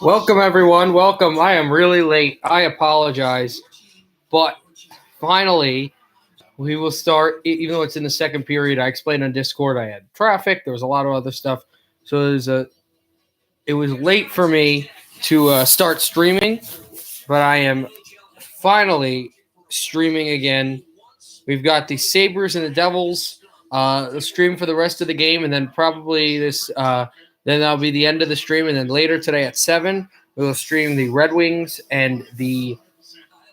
Welcome, everyone. Welcome. I am really late. I apologize. But finally, we will start, even though it's in the second period. I explained on Discord I had traffic. There was a lot of other stuff. So it was late for me to start streaming, but I am finally streaming again. We've got the Sabres and the Devils. The stream for the rest of the game, and then probably then that'll be the end of the stream. And then later today at 7, we will stream the Red Wings and the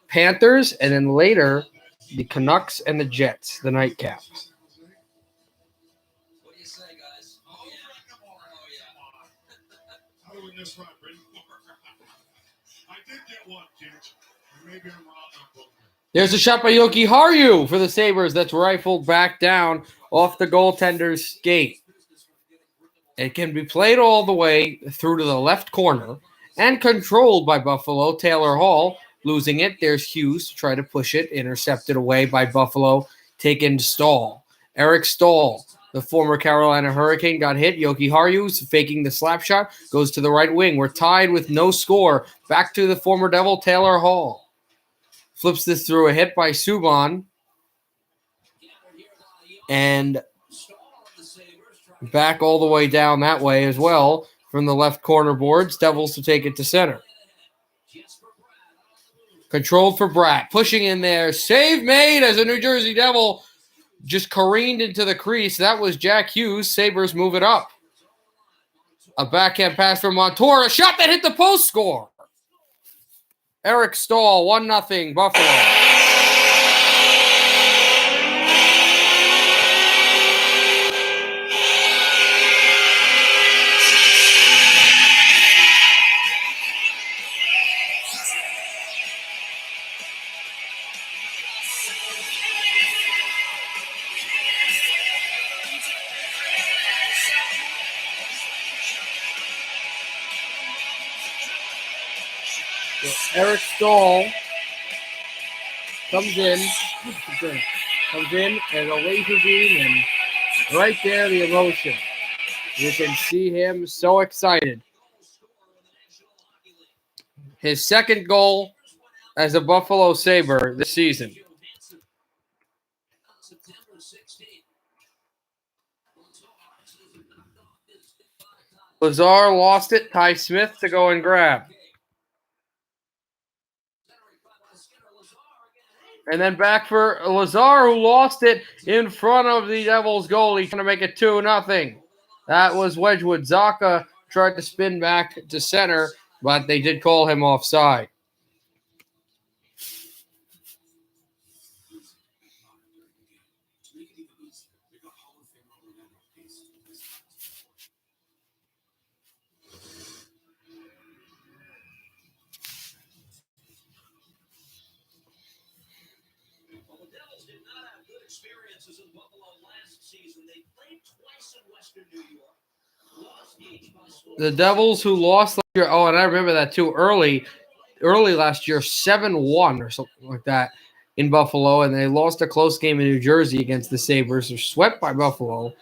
Panthers, and then later the Canucks and the Jets, the nightcap. There's a shot by Yoki Haru for the Sabres that's rifled back down off the goaltender's skate. It can be played all the way through to the left corner and controlled by Buffalo. Taylor Hall losing it. There's Hughes to try to push it. Intercepted away by Buffalo. Taken Stahl. Eric Stahl, the former Carolina Hurricane, got hit. Yoki Haru's faking the slap shot. Goes to the right wing. We're tied with no score. Back to the former Devil, Taylor Hall. Flips this through a hit by Subban. And back all the way down that way as well from the left corner boards. Devils to take it to center. Controlled for Bratt. Pushing in there. Save made as a New Jersey Devil just careened into the crease. That was Jack Hughes. Sabres move it up. A backhand pass from Montour. A shot that hit the post. Score. Eric Stahl, 1-0 Buffalo. Eric Stahl comes in and a laser beam, and right there the emotion. You can see him so excited. His second goal as a Buffalo Sabre this season. Lazar lost it. Ty Smith to go and grab. And then back for Lazar, who lost it in front of the Devils goalie, trying to make it 2-0. That was Wedgwood. Zaka tried to spin back to center, but they did call him offside. The Devils who lost last year, and I remember that too, early last year, 7-1 or something like that in Buffalo, and they lost a close game in New Jersey against the Sabres. They're swept by Buffalo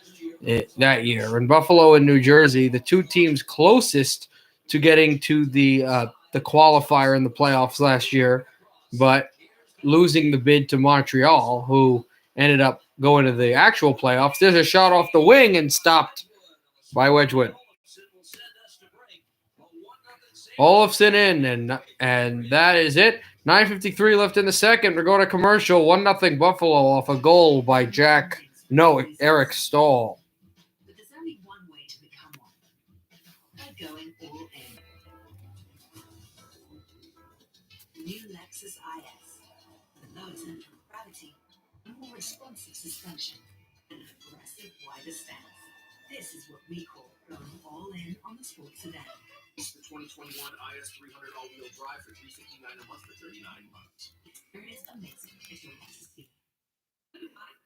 that year. And Buffalo and New Jersey, the two teams closest to getting to the qualifier in the playoffs last year, but losing the bid to Montreal, who ended up going to the actual playoffs. There's a shot off the wing and stopped by Wedgwood. Olofsson in, and that is it. 9:53 left in the second. We're going to commercial. 1-0 Buffalo off a goal by Eric Stahl. But there's only one way to become one. By going all in. New Lexus IS. The lower center of gravity, a more responsive suspension, and an aggressive wider stance. This is what we call going all in on the sports sedan. It's the 2021 IS 300 all-wheel drive for $369 a month for 39 months. Experience amazing at your Lexus dealer.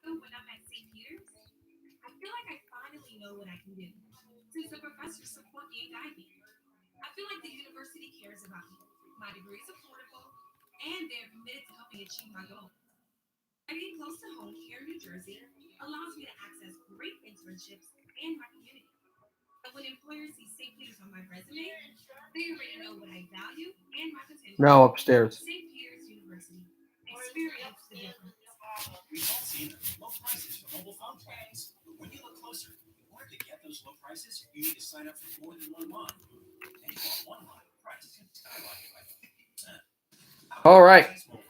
When I'm at St. Peter's, I feel like I finally know what I can do. Since the professors support me and guide me. I feel like the university cares about me. My degree is affordable, and they're committed to helping achieve my goals. Being close to home here in New Jersey allows me to access great internships and my community. And when employers see St. Peter's No, upstairs. St. Peter's University. Experience the difference. We've all seen them. Low prices for mobile phone plans. But when you look closer, in order to get those low prices, you need to sign up for more than one line. And you want one line. Prices can skyrocket by 50%. All right. The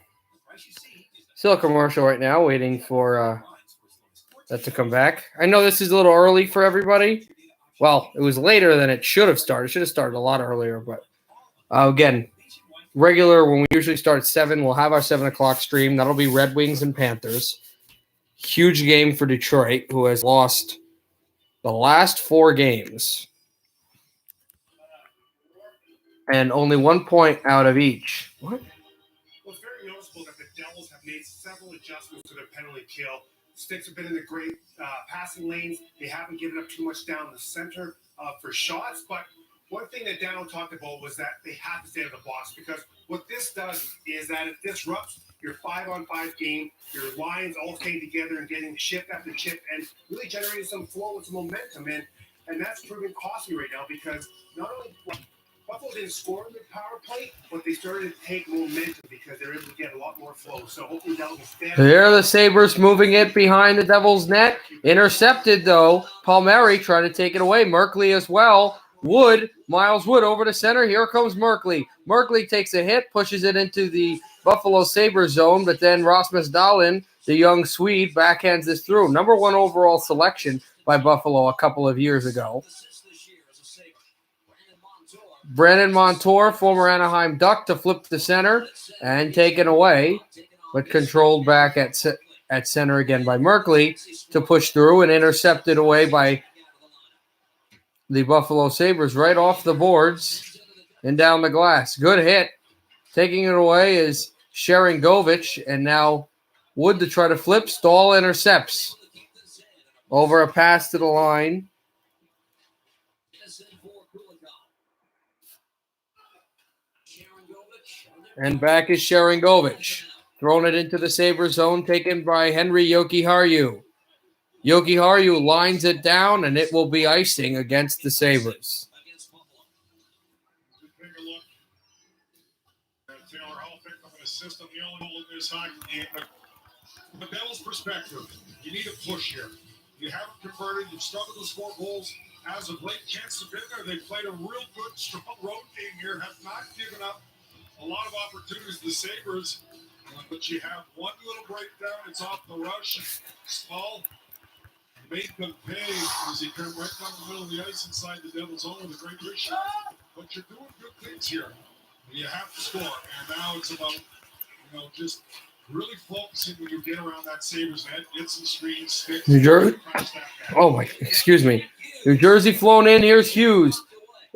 price you see is the Still a commercial right now, waiting for that to come back. I know this is a little early for everybody. Well, it was later than it should have started. It should have started a lot earlier, but again, regular when we usually start at 7, we'll have our 7 o'clock stream. That'll be Red Wings and Panthers. Huge game for Detroit, who has lost the last 4 games and only 1 point out of each. What? Well, it's very noticeable that the Devils have made several adjustments to their penalty kill. Sticks have been in the great passing lanes. They haven't given up too much down the center for shots. But one thing that Daniel talked about was that they have to stay out of the box, because what this does is that it disrupts your 5-on-5 game. Your lines all staying together and getting chip after chip and really generating some flow and some momentum. And that's proving costly right now, because not only Buffalo didn't score in the power play, but they started to take momentum because they're able to get a lot more flow. So hopefully that will stand. There are the Sabres moving it behind the Devils' net. Intercepted, though. Palmieri trying to take it away. Merkley as well. Miles Wood over to center. Here comes Merkley. Merkley takes a hit, pushes it into the Buffalo Sabres zone, but then Rasmus Dahlin, the young Swede, backhands this through. Number 1 overall selection by Buffalo a couple of years ago. Brandon Montour, former Anaheim Duck, to flip the center and taken away, but controlled back at center again by Merkley to push through and intercepted away by the Buffalo Sabres right off the boards and down the glass. Good hit. Taking it away is Sharangovich, and now Wood to try to flip. Stahl intercepts over a pass to the line. And back is Sharangovich. Thrown it into the Sabres zone, taken by Henry Jokiharju. Jokiharju lines it down, and it will be icing against the Sabres. Taylor Hall picked up an assist on the only goal in this hockey game. But from the Devils' perspective, you need a push here. You haven't converted. You've struggled to score goals as of late. Chances have been there. They've played a real good, strong road game here. Have not given up a lot of opportunities to the Sabres. But you have one little breakdown. It's off the rush. Small. Made them pay as he came right down the middle of the ice inside the Devils' zone with a great wrist shot. But you're doing good things here. You have to score. And now it's about, just really focusing when you get around that Sabres net, get some screens, sticks. New Jersey? Excuse me. New Jersey flown in. Here's Hughes.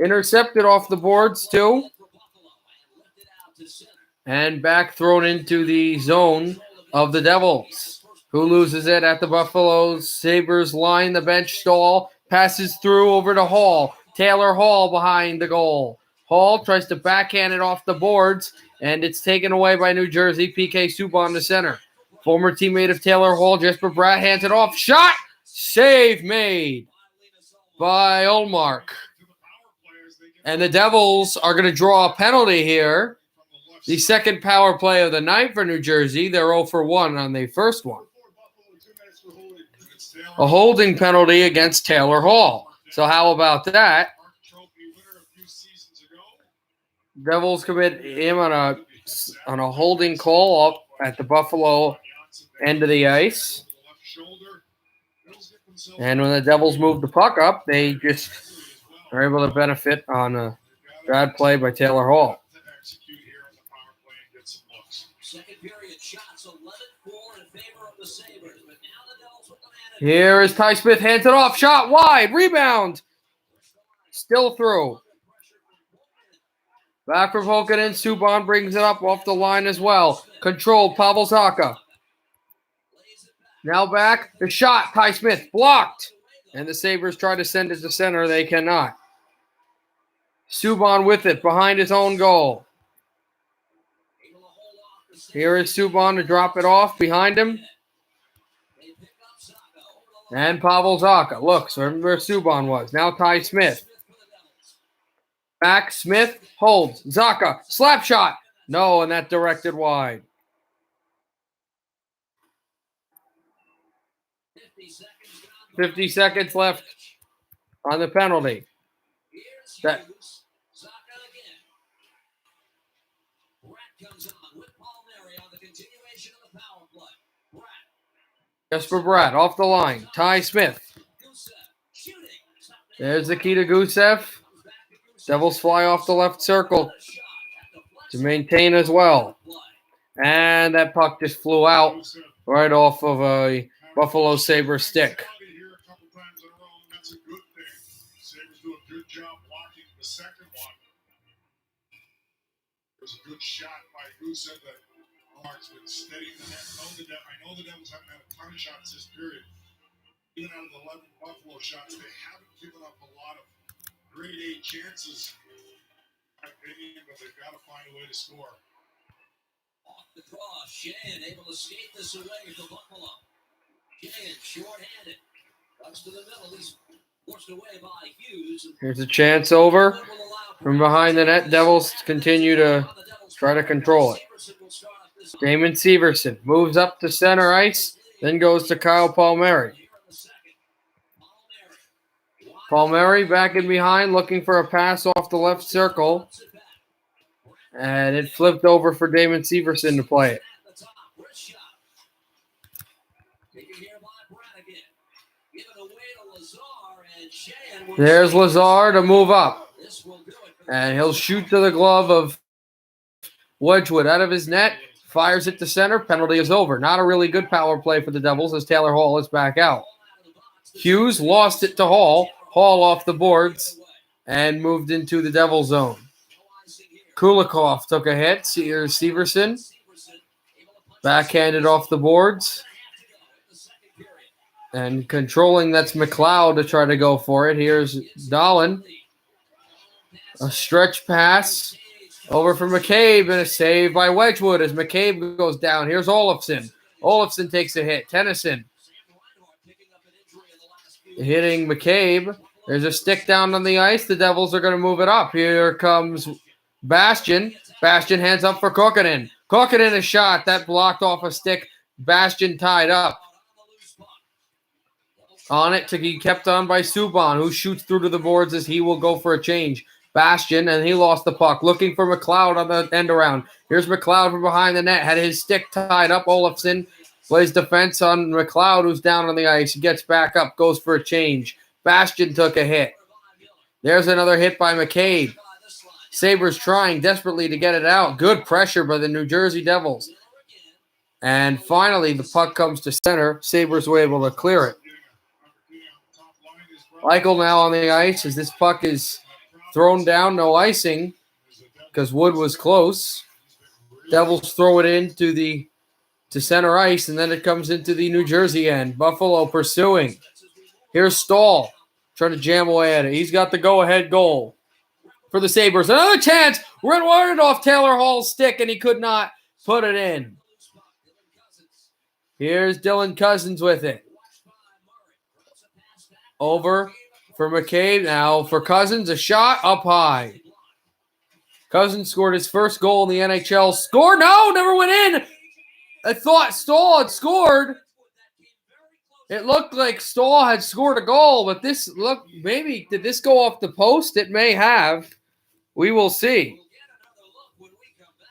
Intercepted off the boards, too. And back thrown into the zone of the Devils, who loses it at the Buffalo Sabres line. The bench Stahl passes through over to Hall. Taylor Hall behind the goal. Hall tries to backhand it off the boards, and it's taken away by New Jersey. PK Subban to center. Former teammate of Taylor Hall, Jesper Bratt, hands it off. Shot! Save made by Ullmark. And the Devils are going to draw a penalty here. The second power play of the night for New Jersey. They're 0 for 1 on the first one. A holding penalty against Taylor Hall. So how about that? Devils commit him on a holding call up at the Buffalo end of the ice. And when the Devils move the puck up, they just are able to benefit on a bad play by Taylor Hall. Here is Ty Smith, hands it off, shot wide, rebound, still through. Back from Hokanen, Subban brings it up off the line as well. Controlled, Pavel Zacha. Now back, the shot, Ty Smith, blocked. And the Sabres try to send it to center, they cannot. Subban with it, behind his own goal. Here is Subban to drop it off behind him. And Pavel Zacha. Look, so remember where Subban was. Now Ty Smith. Back, Smith holds. Zacha, slap shot. No, and that directed wide. 50 seconds left on the penalty. That Jesper Bratt off the line. Ty Smith. There's Nikita Gusev. Devils fly off the left circle to maintain as well. And that puck just flew out right off of a Buffalo Sabres stick. Here a couple times in a row, and that's a good thing. Sabres do a good job blocking the second one. There's a good shot by Gusev that Mark's been steady in the net. I know the Devils haven't had a ton of shots this period. Even out of the 11 Buffalo shots, they haven't given up a lot of grade A chances, in my opinion, but they've got to find a way to score. Off the draw, Sheehan able to skate this away for Buffalo. Sheehan short-handed. Comes to the middle. He's forced away by Hughes. Here's a chance over. From behind the net, Devils continue to try to control it. Damon Severson moves up to center ice, then goes to Kyle Palmieri. Palmieri back in behind, looking for a pass off the left circle. And it flipped over for Damon Severson to play it. There's Lazar to move up. And he'll shoot to the glove of Wedgwood out of his net. Fires it to center. Penalty is over. Not a really good power play for the Devils as Taylor Hall is back out. Hughes lost it to Hall. Hall off the boards and moved into the Devil zone. Kulikov took a hit. Here's Severson. Backhanded off the boards. And controlling, that's McLeod to try to go for it. Here's Dahlin. A stretch pass over for McCabe and a save by Wedgwood as McCabe goes down. Here's Olofsson. Olofsson takes a hit. Tennyson hitting McCabe. There's a stick down on the ice. The Devils are going to move it up. Here comes Bastian. Bastian hands up for Kokkonen. Kokkonen a shot. That blocked off a stick. Bastian tied up. On it to be kept on by Subban, who shoots through to the boards as he will go for a change. Bastian, and he lost the puck. Looking for McLeod on the end around. Here's McLeod from behind the net. Had his stick tied up. Olofsson plays defense on McLeod, who's down on the ice. He gets back up, goes for a change. Bastian took a hit. There's another hit by McCabe. Sabres trying desperately to get it out. Good pressure by the New Jersey Devils. And finally, the puck comes to center. Sabres were able to clear it. Eichel now on the ice as this puck is thrown down. No icing because Wood was close. Devils throw it into to center ice, and then it comes into the New Jersey end. Buffalo pursuing. Here's Stahl trying to jam away at it. He's got the go-ahead goal for the Sabres. Another chance. Run off Taylor Hall's stick, and he could not put it in. Here's Dylan Cousins with it. Over for McCabe. Now for Cousins, a shot up high. Cousins scored his first goal in the NHL. Scored? No, never went in. I thought Stahl had scored. It looked like Stahl had scored a goal, but maybe did this go off the post? It may have. We will see.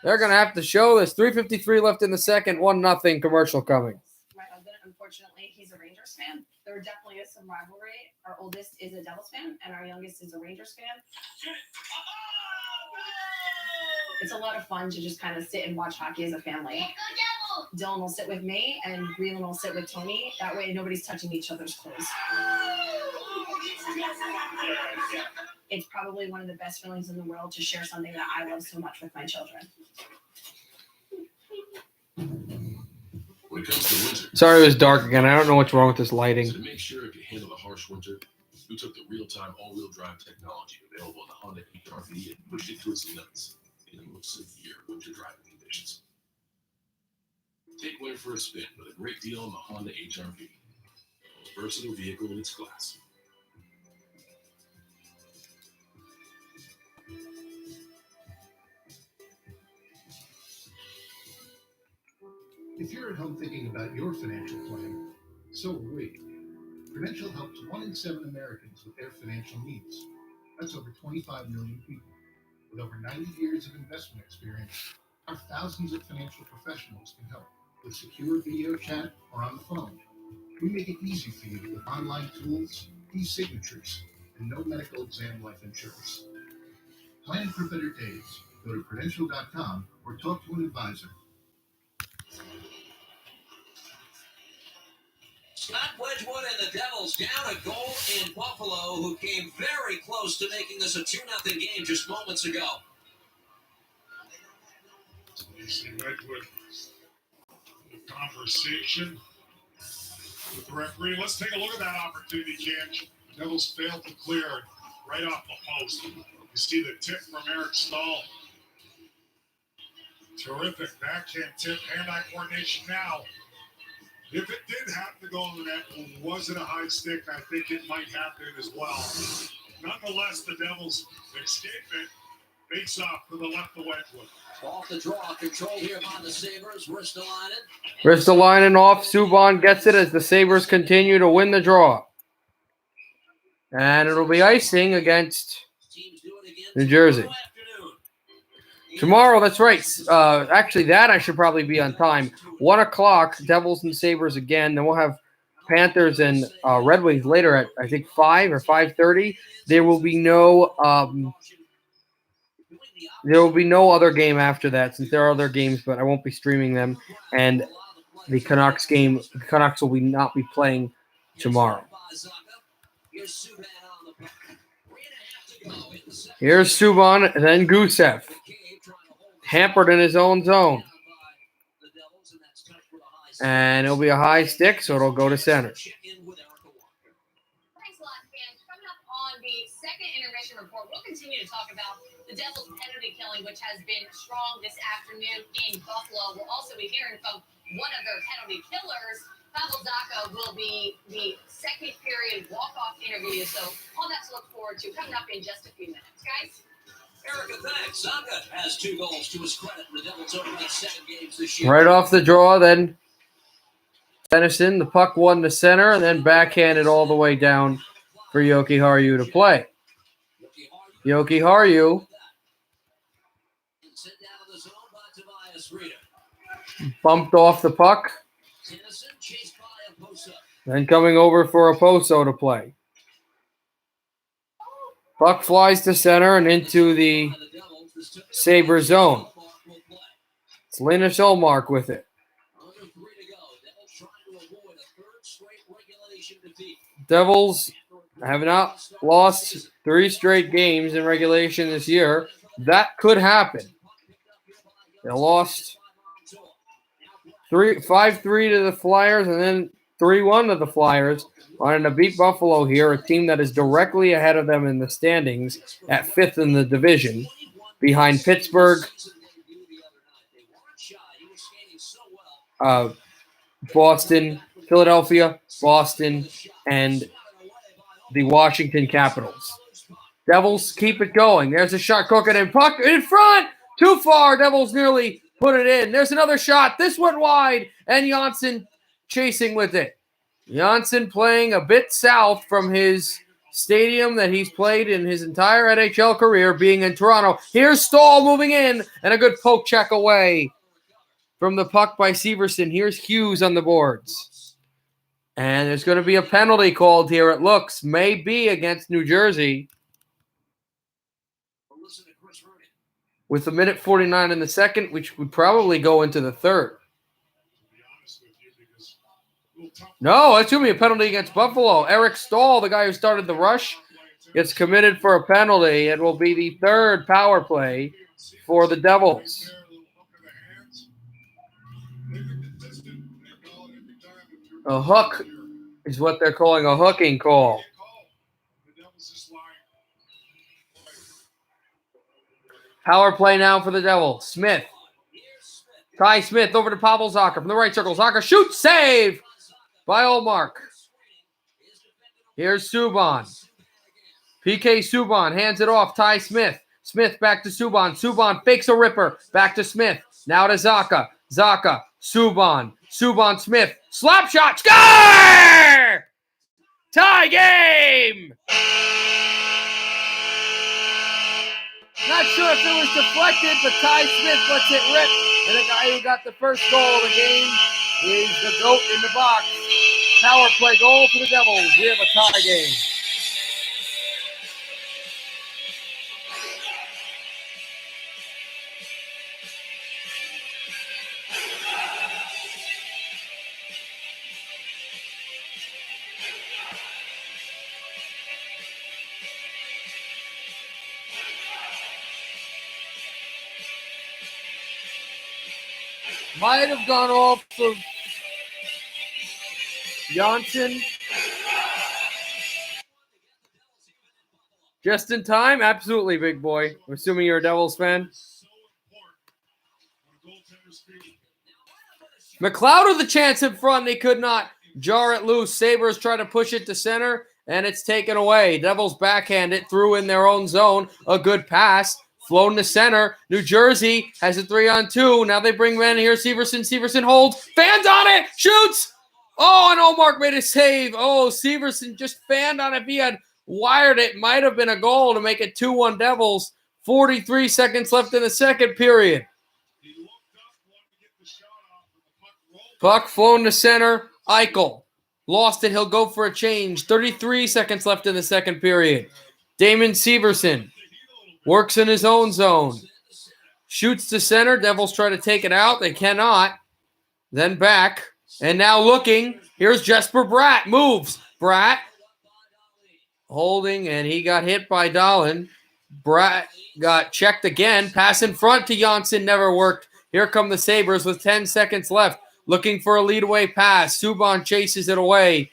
They're going to have to show this. 3:53 left in the second. 1-0 commercial coming. My husband, unfortunately, he's a Rangers fan. There definitely is some rivalry. Our oldest is a Devils fan, and our youngest is a Rangers fan. It's a lot of fun to just kind of sit and watch hockey as a family. Dylan will sit with me, and Breland will sit with Tony. That way, nobody's touching each other's clothes. It's probably one of the best feelings in the world to share something that I love so much with my children. When it comes to winter, Sorry it was dark again. I don't know what's wrong with this lighting. to make sure it can handle the harsh winter, we took the real-time all-wheel drive technology available in the Honda HR-V and pushed it to its limits in the most severe winter driving conditions. Take winter for a spin with a great deal on the Honda HR-V, the most versatile vehicle in its class. If you're at home thinking about your financial plan, so are we. Prudential helps 1 in 7 Americans with their financial needs. That's over 25 million people. With over 90 years of investment experience, our thousands of financial professionals can help with secure video chat or on the phone. We make it easy for you with online tools, e-signatures, and no medical exam life insurance. Plan for better days. Go to Prudential.com or talk to an advisor. Scott Wedgwood and the Devils down a goal in Buffalo, who came very close to making this a 2-0 game just moments ago. You see Wedgwood conversation with the referee. Let's take a look at that opportunity, Cam. The Devils failed to clear it right off the post. You see the tip from Eric Stahl. Terrific backhand tip, hand-eye coordination now. If it did happen to go in the net, was it a high stick? I think it might happen as well. Nonetheless, the Devils escape it. Face off to the left of Wedgwood. Off the draw, controlled here by the Sabres. Ristolainen off. Subban gets it as the Sabres continue to win the draw. And it'll be icing against New Jersey. Tomorrow, that's right. Actually, that I should probably be on time. 1 o'clock, Devils and Sabres again. Then we'll have Panthers and Red Wings later at, I think, 5 or 5:30. There will be no other game after that, since there are other games, but I won't be streaming them. And the Canucks will not be playing tomorrow. Here's Subban, and then Gusev. Hampered in his own zone. And it'll be a high stick, so it'll go to center. Thanks a lot, fans. Coming up on the second intermission report, we'll continue to talk about the Devils' penalty killing, which has been strong this afternoon in Buffalo. We'll also be hearing from one of their penalty killers. Pavel Zacha will be the second period walk-off interview. So all that to look forward to coming up in just a few minutes, guys. Erica, thanks. Zacha has 2 goals to his credit. The Devils opening 7 games this year. Right off the draw, then Tennyson, the puck won to center, and then backhanded all the way down for Yoki Haru to play. Yoki Haru bumped off the puck. Then coming over for a Poso to play. Puck flies to center and into the Sabre zone. It's Linus Ullmark with it. Devils have not lost 3 straight games in regulation this year. That could happen. They lost 5-3 to the Flyers and then 3-1 to the Flyers. Wanting to beat Buffalo here, a team that is directly ahead of them in the standings at 5th in the division, behind Pittsburgh, Boston, Philadelphia, Boston, and the Washington Capitals. Devils keep it going. There's a shot cooking and puck in front. Too far. Devils nearly put it in. There's another shot. This went wide, and Janssen chasing with it. Janssen playing a bit south from his stadium that he's played in his entire NHL career, being in Toronto. Here's Stahl moving in, and a good poke check away from the puck by Severson. Here's Hughes on the boards. And there's going to be a penalty called here, it looks. May be against New Jersey. With 1:49 in the second, which would probably go into the third. No, it's going to be a penalty against Buffalo. Eric Stahl, the guy who started the rush, gets committed for a penalty. It will be the 3rd power play for the Devils. A hook is what they're calling a hooking call. Power play now for the Devils. Smith. Ty Smith over to Pavel Zacha from the right circle. Zacha shoots, save by Ullmark. Here's Subban. PK Subban hands it off. Ty Smith. Smith back to Subban. Subban fakes a ripper. Back to Smith. Now to Zacha. Zacha Subban. Subban Smith. Slap shot. Score! Tie game! Not sure if it was deflected, but Ty Smith lets it rip. And the guy who got the first goal of the game is the GOAT in the box. Power play goal for the Devils. We have a tie game. Might have gone off of Johnson. Just in time? Absolutely, big boy. I'm assuming you're a Devils fan. McLeod with a chance in front. They could not jar it loose. Sabres try to push it to center, and it's taken away. Devils backhand it through in their own zone. A good pass. Flown to center. New Jersey has a 3-on-2. Now they bring men here. Severson. Severson holds. Fans on it. Shoots. Oh, and Olmark made a save. Oh, Severson just fanned on it. If he had wired it, might have been a goal to make it 2-1 Devils. 43 seconds left in the second period. Puck flown to center. Eichel lost it. He'll go for a change. 33 seconds left in the second period. Damon Severson works in his own zone. Shoots to center. Devils try to take it out. They cannot. Then back. And now looking. Here's Jesper Bratt. Moves. Bratt holding, and he got hit by Dahlin. Bratt got checked again. Pass in front to Janssen. Never worked. Here come the Sabres with 10 seconds left. Looking for a lead-away pass. Subban chases it away.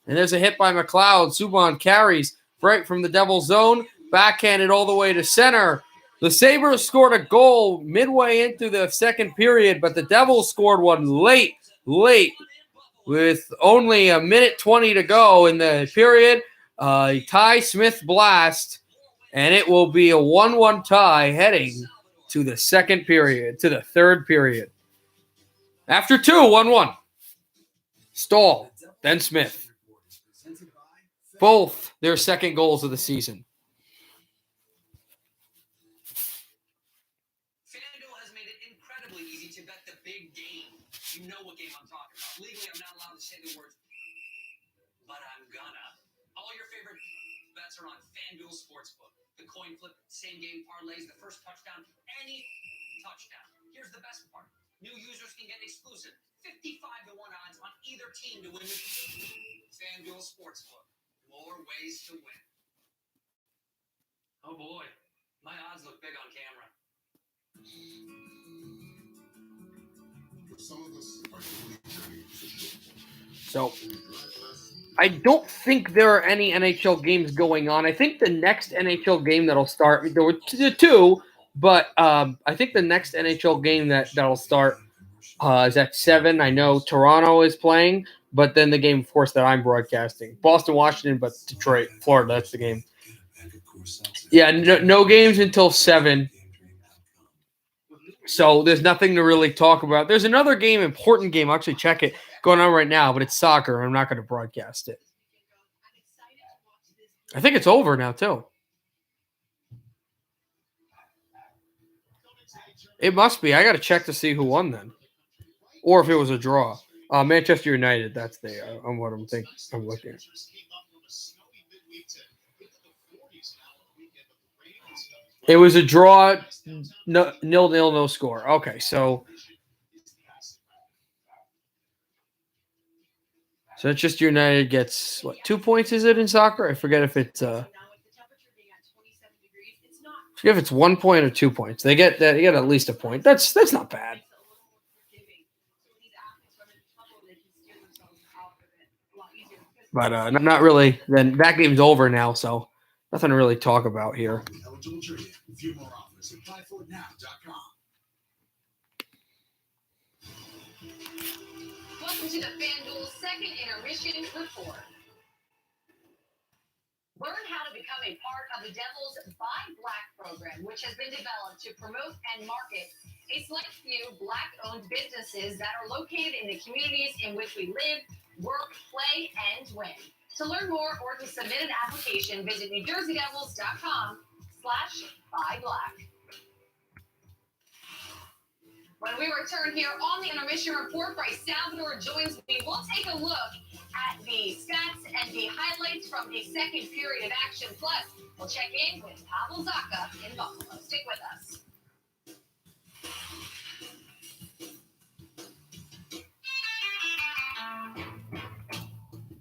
And there's a hit by McLeod. Subban carries right from the Devils zone. Backhanded all the way to center. The Sabres scored a goal midway into the second period, but the Devils scored one late, with only a minute 20 to go in the period. Ty Smith blast, and it will be a 1-1 tie heading to the second period, to the third period. After 1-1. Stahl, then Smith. Both their second goals of the season. FanDuel has made it incredibly easy to bet the big game. You know what game I'm talking about. Legally, I'm not allowed to say the words, but I'm gonna. All your favorite bets are on FanDuel Sportsbook. The coin flip, same game parlays, the first touchdown, any touchdown. Here's the best part. New users can get exclusive 55-1 odds on either team to win the FanDuel Sportsbook. More ways to win. Oh boy, my odds look big on camera. So, I don't think there are any NHL games going on. I think the next NHL game that'll start, there were two, but I think the next NHL game that'll start is at 7. I know Toronto is playing, but then the game, of course, that I'm broadcasting. Boston, Washington, but Detroit, Florida, that's the game. Yeah, no games until 7. So there's nothing to really talk about. There's another game, important game, I'll actually check it, going on right now, but it's soccer. I'm not going to broadcast it. I think it's over now, too. It must be. I got to check to see who won then. Or if it was a draw. Manchester United, that's on what I'm thinking. I'm looking at. It was a draw, 0-0, no score. Okay, so Manchester United gets, 2 points is it in soccer? I forget if it's if it's 1 point or 2 points. They get at least a point. That's not bad. But not really. Then that game's over now, so nothing to really talk about here. Welcome to the FanDuel second intermission report. Learn how to become a part of the Devils Buy Black program, which has been developed to promote and market a select few Black-owned businesses that are located in the communities in which we live, work, play, and win. To learn more or to submit an application, visit NewJerseyDevils.com/buyblack. When we return here on the Intermission Report, Bryce Salvador joins me. We'll take a look at the stats and the highlights from the second period of action. Plus, we'll check in with Pavel Zacha in Buffalo. Stick with us.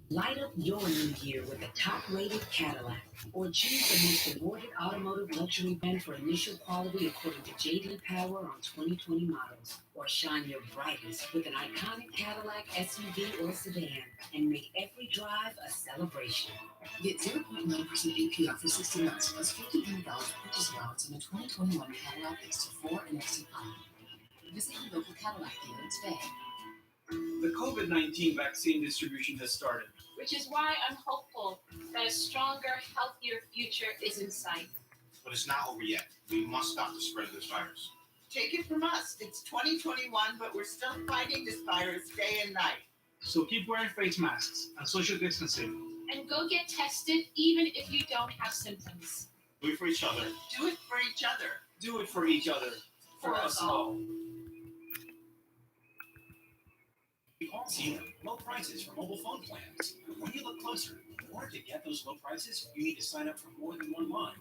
Light up your new year with a top-rated Cadillac, or choose the most awarded automotive luxury brand for initial quality according to J.D. Power on 2020 models. Or shine your brightest with an iconic Cadillac SUV or sedan and make every drive a celebration. Get 0.9% APR for 60 months plus $1,500 purchase allowance on the 2021 Cadillac XT4 and XT5. Visit your local Cadillac dealer today. The COVID-19 vaccine distribution has started. Which is why I'm hopeful that a stronger, healthier future is in sight. But it's not over yet. We must stop the spread of this virus. Take it from us. It's 2021, but we're still fighting this virus day and night. So keep wearing face masks and social distancing. And go get tested even if you don't have symptoms. Do it for each other. Do it for each other. Do it for each other. For us all. We've all seen them. Low prices for mobile phone plans. But when you look closer, in order to get those low prices, you need to sign up for more than one line.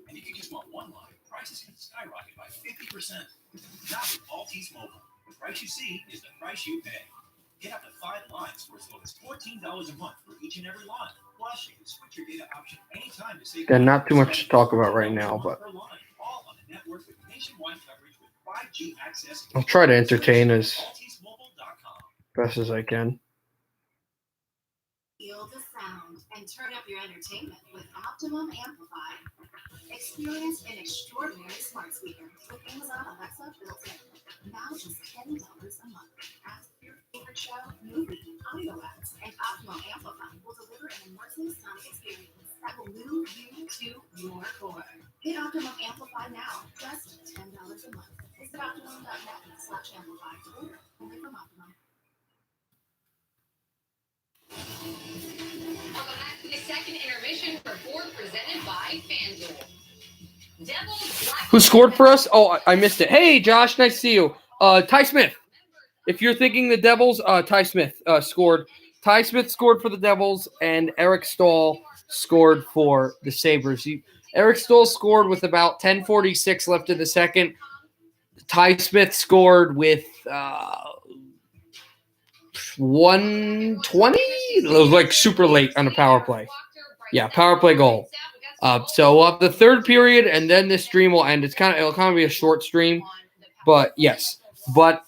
And if you just want one line, prices can skyrocket by 50%. Not with Altice Mobile. The price you see is the price you pay. Get up to 5 lines for as low as $14 a month for each and every line. Plus, you can switch your data option anytime to save. Again, not too much to talk about right now, but All on the network with nationwide coverage with 5G access. I'll try to entertain as AlticeMobile.com. best as I can. Feel the sound and turn up your entertainment with Optimum Amplify. Experience an extraordinary smart speaker with Amazon Alexa built in. Now just $10 a month. Ask for your favorite show, movie, audio apps, and Optimum Amplify will deliver an immersive sonic experience that will move you to your core. Hit Optimum Amplify now, just $10 a month. Visit optimum.net/amplify to order. Only from Optimum. Welcome back to the second intermission report presented by FanDuel. Who scored for us? Oh, I missed it. Hey, Josh, nice to see you. Ty Smith. If you're thinking the Devils, Ty Smith scored. Ty Smith scored for the Devils, and Eric Stahl scored for the Sabres. Eric Stahl scored with about 10:46 left in the second. Ty Smith scored with 120. It was like super late on a power play. Yeah, power play goal. So we'll have the third period, and then the stream will end. It'll kind of be a short stream, but yes. But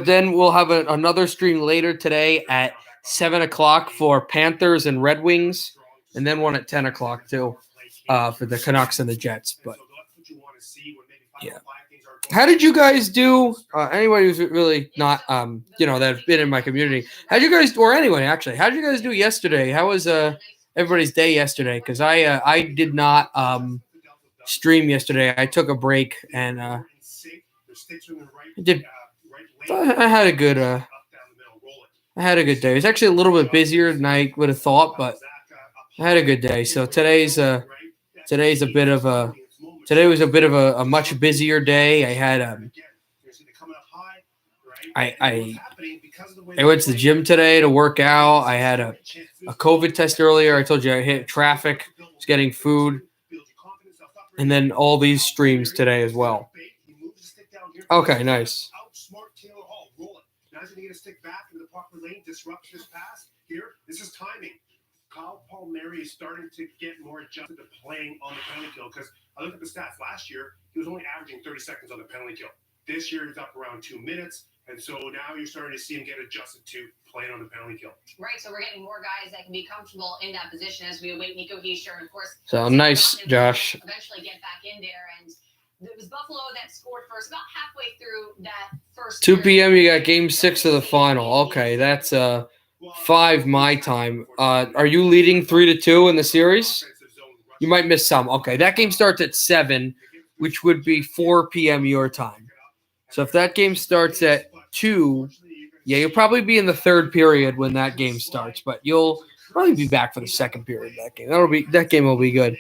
then we'll have another stream later today at 7 o'clock for Panthers and Red Wings, and then one at 10 o'clock too for the Canucks and the Jets. But yeah. How did you guys do? Anybody who's really not, that have been in my community. How'd you guys, or anyone actually, how did you guys do yesterday? How was everybody's day yesterday? Because I did not stream yesterday. I took a break and I had a good day. It was actually a little bit busier than I would have thought, but I had a good day. So today was a bit of a much busier day. I had I went to the gym today to work out. I had a COVID test earlier. I told you I hit traffic, was getting food, and then all these streams today as well. Okay, nice. This is timing. Kyle Palmieri is starting to get more adjusted to playing on the penalty kill because I looked at the stats last year. He was only averaging 30 seconds on the penalty kill. This year, he's up around 2 minutes. And so now you're starting to see him get adjusted to playing on the penalty kill. Right, so we're getting more guys that can be comfortable in that position as we await Nico Hischier. And, of course, so nice, Josh. Eventually get back in there. And it was Buffalo that scored first, about halfway through that first 2 p.m., you got Game 6 of the final. Okay, that's 5 my time. Are you leading 3-2 in the series? You might miss some. Okay, that game starts at 7. which would be 4 p.m. your time. So if that game starts at 2, yeah, you'll probably be in the third period when that game starts, but you'll probably be back for the second period of that game. That game will be good.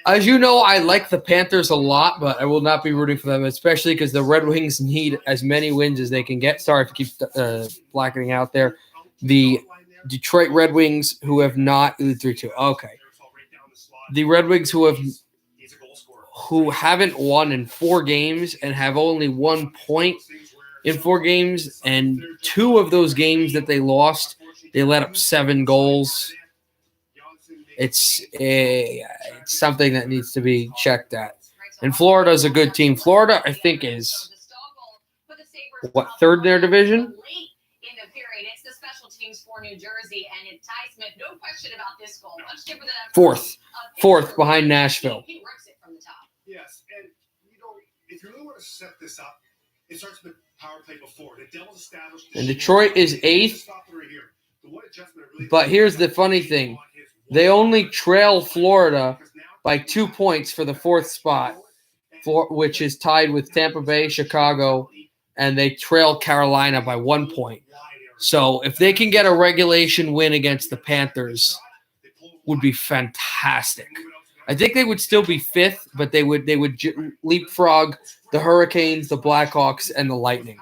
As you know, I like the Panthers a lot, but I will not be rooting for them, especially because the Red Wings need as many wins as they can get. Sorry if I keep blackening out there. The Detroit Red Wings, who have not 3-2. Okay, the Red Wings who haven't won in 4 games and have only 1 point in 4 games, and 2 of those games that they lost, they let up 7 goals. It's something that needs to be checked at. And Florida's a good team. Florida, I think, is third in their division? In the period, it's the special teams for New Jersey, and it's Ty Smith. No question about this goal. Much different than Fourth behind Nashville. He works it from the top. Yes, and if you really want to set this up, it starts with the power play before. The Devils established. And Detroit is 8th. But here's the funny thing. They only trail Florida by 2 points for the 4th spot, which is tied with Tampa Bay, Chicago, and they trail Carolina by 1 point. So if they can get a regulation win against the Panthers, would be fantastic. I think they would still be 5th, but they would leapfrog the Hurricanes, the Blackhawks, and the Lightning.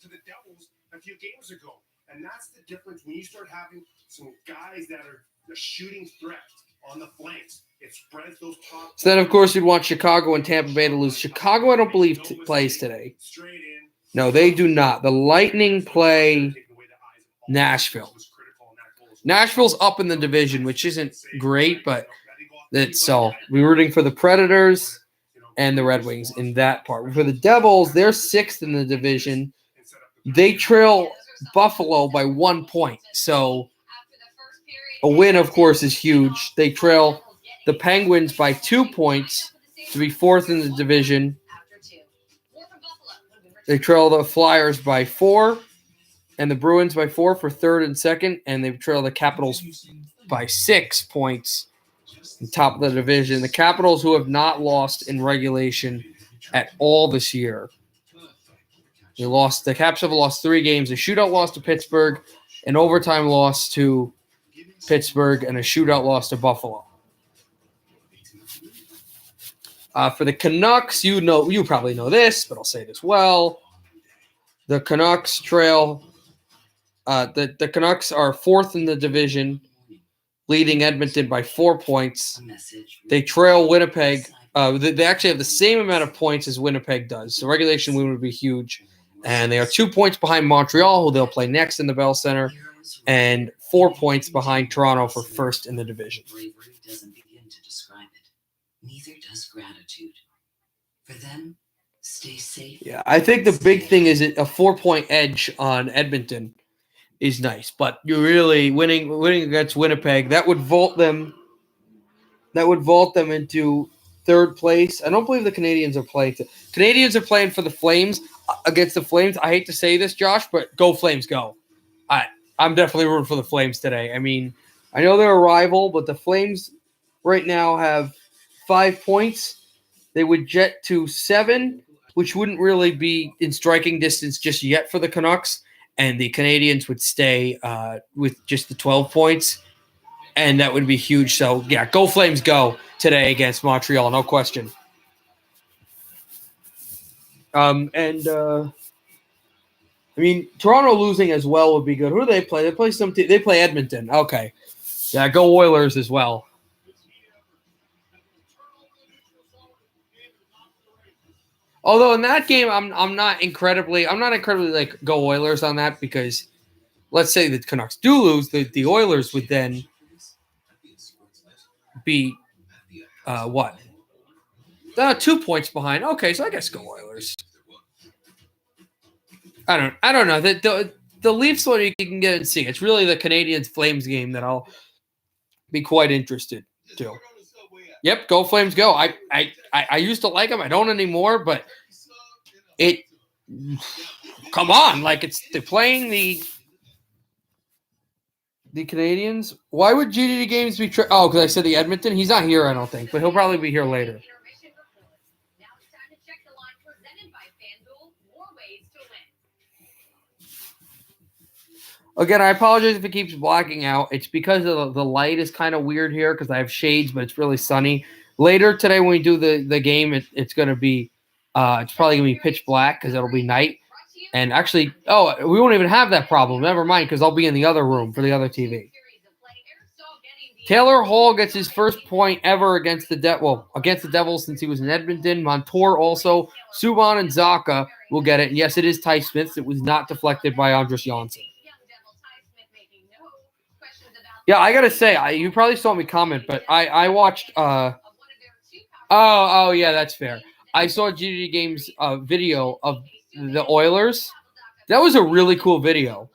To the Devils a few games ago, and that's the difference when you start having some guys that are the shooting threat on the flanks. It spreads those top. So then, of course, you'd want Chicago and Tampa Bay to lose. Chicago, I don't believe, plays today. No, they do not. The Lightning play Nashville. Nashville's up in the division, which isn't great, but so we're rooting for the Predators and the Red Wings in that part. For the Devils, they're 6th in the division. They trail Buffalo by 1 point. So a win, of course, is huge. They trail the Penguins by 2 points to be 4th in the division. They trail the Flyers by 4 and the Bruins by 4 for 3rd and 2nd. And they trail the Capitals by 6 points on top of the division. The Capitals, who have not lost in regulation at all this year. The Caps have lost 3 games. A shootout loss to Pittsburgh, an overtime loss to Pittsburgh, and a shootout loss to Buffalo. For the Canucks, you probably know this, but I'll say it as well. The Canucks trail. The Canucks are 4th in the division, leading Edmonton by 4 points. They trail Winnipeg. They actually have the same amount of points as Winnipeg does. So regulation win would be huge. And they are 2 points behind Montreal, who they'll play next in the Bell Center, and 4 points behind Toronto for 1st in the division. Bravery doesn't begin to describe it. Neither does gratitude. For them, stay safe. Yeah, I think the big thing is a 4-point edge on Edmonton is nice, but you're really winning against Winnipeg. That would vault them into 3rd place. I don't believe the Canadians are playing. Canadians are playing for the Flames against the Flames. I hate to say this, Josh, but go Flames, go. I'm definitely rooting for the Flames today. I mean, I know they're a rival, but the Flames right now have 5 points. They would jet to 7, which wouldn't really be in striking distance just yet for the Canucks, and the Canadians would stay with just the 12 points, and that would be huge. So, yeah, go Flames, go today against Montreal, no question. I mean, Toronto losing as well would be good. Who do they play? They play They play Edmonton. Okay, yeah, go Oilers as well. Although in that game, I'm not incredibly like go Oilers on that, because let's say the Canucks do lose, the Oilers would then be what? 2 points behind. Okay, so I guess go Oilers. I don't know. The Leafs one you can get and see. It's really the Canadiens Flames game that I'll be quite interested to. Yep, go Flames, go. I used to like them. I don't anymore, but come on, like they're playing the Canadiens. Why would GDD Games be because I said the Edmonton? He's not here, I don't think, but he'll probably be here later. Again, I apologize if it keeps blacking out. It's because of the light is kind of weird here because I have shades, but it's really sunny. Later today when we do the game, it's going to be it's probably going to be pitch black because it'll be night. And actually, we won't even have that problem. Never mind, because I'll be in the other room for the other TV. Taylor Hall gets his first point ever against the Devils since he was in Edmonton. Montour also. Subban and Zaka will get it. And yes, it is Ty Smith. It was not deflected by Andres Janssen. Yeah, I gotta say, you probably saw me comment, but I watched. Yeah, that's fair. I saw GG Games video of the Oilers. That was a really cool video.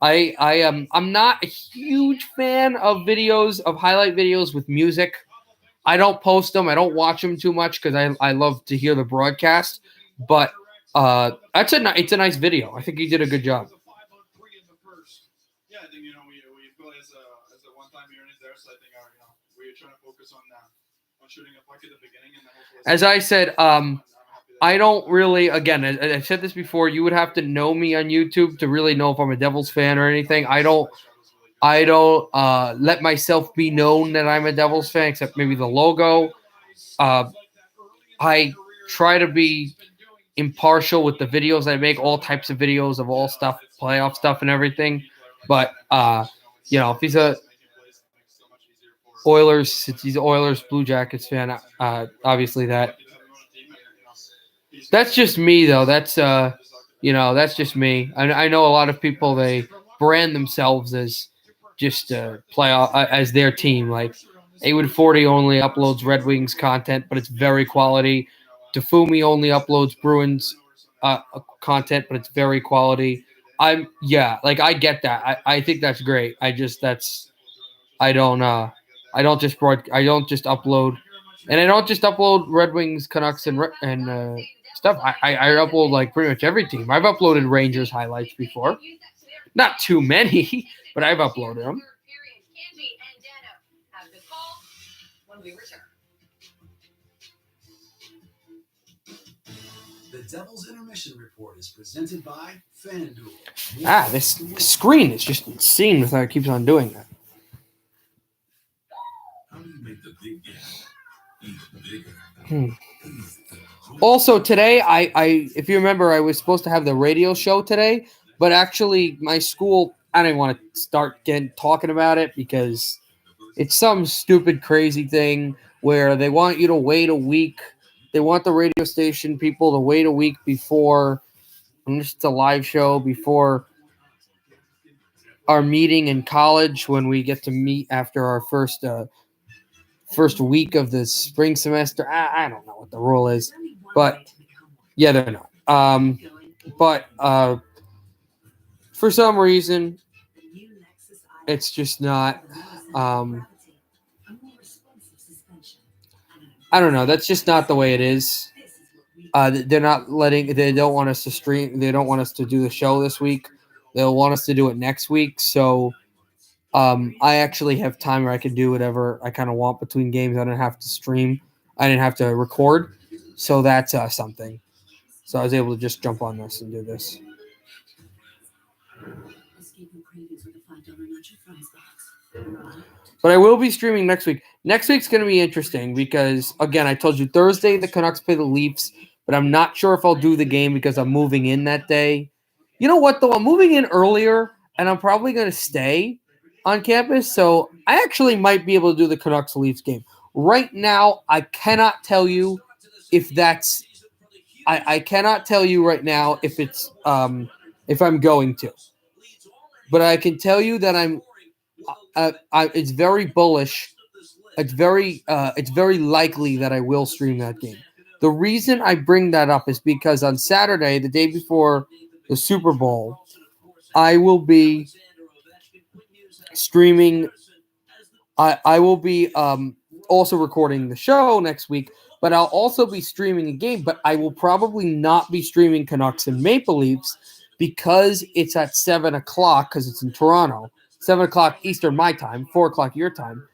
I'm not a huge fan of videos of highlight videos with music. I don't post them. I don't watch them too much because I love to hear the broadcast. But it's a nice video. I think he did a good job. Yeah, I think we feel as a one-time unit there, so I think we're trying to focus on shooting a puck at the beginning, and then hopefully. As I said, I don't really. Again, I said this before. You would have to know me on YouTube to really know if I'm a Devils fan or anything. I don't let myself be known that I'm a Devils fan, except maybe the logo. I try to be impartial with the videos I make, all types of videos of all stuff, playoff stuff and everything. But if he's a Oilers, since he's an Oilers Blue Jackets fan, obviously that's just me though. That's that's just me. I know a lot of people, they brand themselves as just playoff as their team. Like A40 only uploads Red Wings content, but it's very quality. Tafumi only uploads Bruins content, but it's very quality. I get that. I think that's great. I don't just upload, and I don't just upload Red Wings, Canucks, and stuff. I upload like pretty much every team. I've uploaded Rangers highlights before, not too many, but I've uploaded them. The Devil's Intermission Report is presented by FanDuel. This screen is just insane with how it keeps on doing that. How do you make the big game even bigger? Also today, if you remember, I was supposed to have the radio show today, but actually my school, I didn't want to start talking about it because it's some stupid, crazy thing where they want you to wait a week. They want the radio station people to wait a week before, just a live show, before our meeting in college when we get to meet after our first week of the spring semester. I don't know what the rule is, but yeah, they're not. But for some reason, it's just not. I don't know. That's just not the way it is. They're not letting. They don't want us to stream. They don't want us to do the show this week. They'll want us to do it next week. So, I actually have time where I can do whatever I kind of want between games. I don't have to stream. I didn't have to record. So that's something. So I was able to just jump on this and do this. But I will be streaming next week. Next week's going to be interesting because, again, I told you Thursday the Canucks play the Leafs, but I'm not sure if I'll do the game because I'm moving in that day. You know what, though? I'm moving in earlier, and I'm probably going to stay on campus, so I actually might be able to do the Canucks-Leafs game. Right now, I cannot tell you if that's – I cannot tell you right now if it's if I'm going to. But I can tell you that it's very bullish. It's very likely that I will stream that game. The reason I bring that up is because on Saturday, the day before the Super Bowl, I will be streaming. I will be also recording the show next week, but I'll also be streaming a game. But I will probably not be streaming Canucks and Maple Leafs because it's at 7 o'clock because it's in Toronto. 7 o'clock Eastern my time, 4 o'clock your time.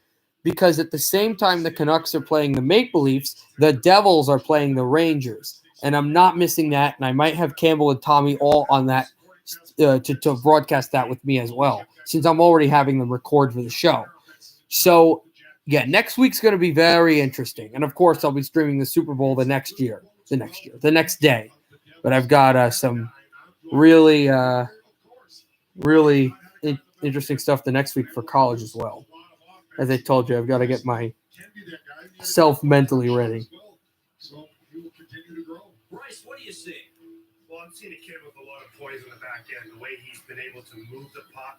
Because at the same time the Canucks are playing the Maple Leafs, the Devils are playing the Rangers. And I'm not missing that, and I might have Campbell and Tommy all on that to broadcast that with me as well, since I'm already having them record for the show. So, yeah, next week's going to be very interesting. And, of course, I'll be streaming the Super Bowl the next day. But I've got some really interesting stuff the next week for college as well. As I told you, I've got to get myself mentally ready. Bryce, what do you see? Well, I'm seeing a kid with a lot of poise in the back end. The way he's been able to move the puck,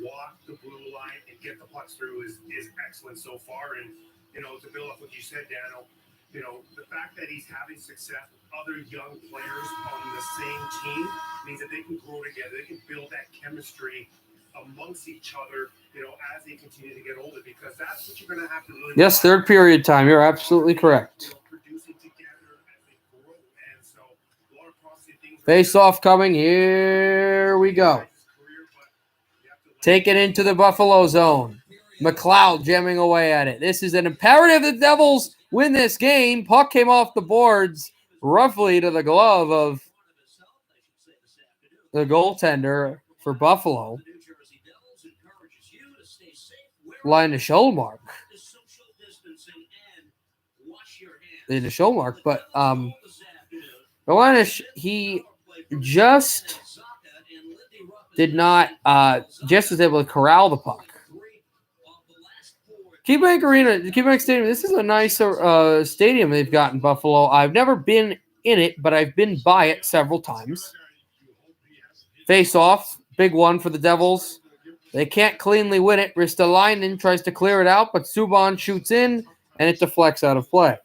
walk the blue line and get the pucks through is excellent so far. And, to build up what you said, Daniel, the fact that he's having success with other young players on the same team means that they can grow together. They can build that chemistry amongst each other, as they continue to get older, because that's what you're going to have to really. Yes, third period time. You're absolutely correct. Producing together as they grow. And so a lot of processing things. Face off coming. Here we go. Take it into the Buffalo zone. McLeod jamming away at it. This is an imperative the Devils win this game. Puck came off the boards roughly to the glove of the goaltender for Buffalo. Line of show mark. In the show mark, but he just did not just was able to corral the puck. KeyBank Stadium. This is a nice stadium they've got in Buffalo. I've never been in it, but I've been by it several times. Face off, big one for the Devils. They can't cleanly win it. Ristolainen tries to clear it out, but Subban shoots in, and it deflects out of play.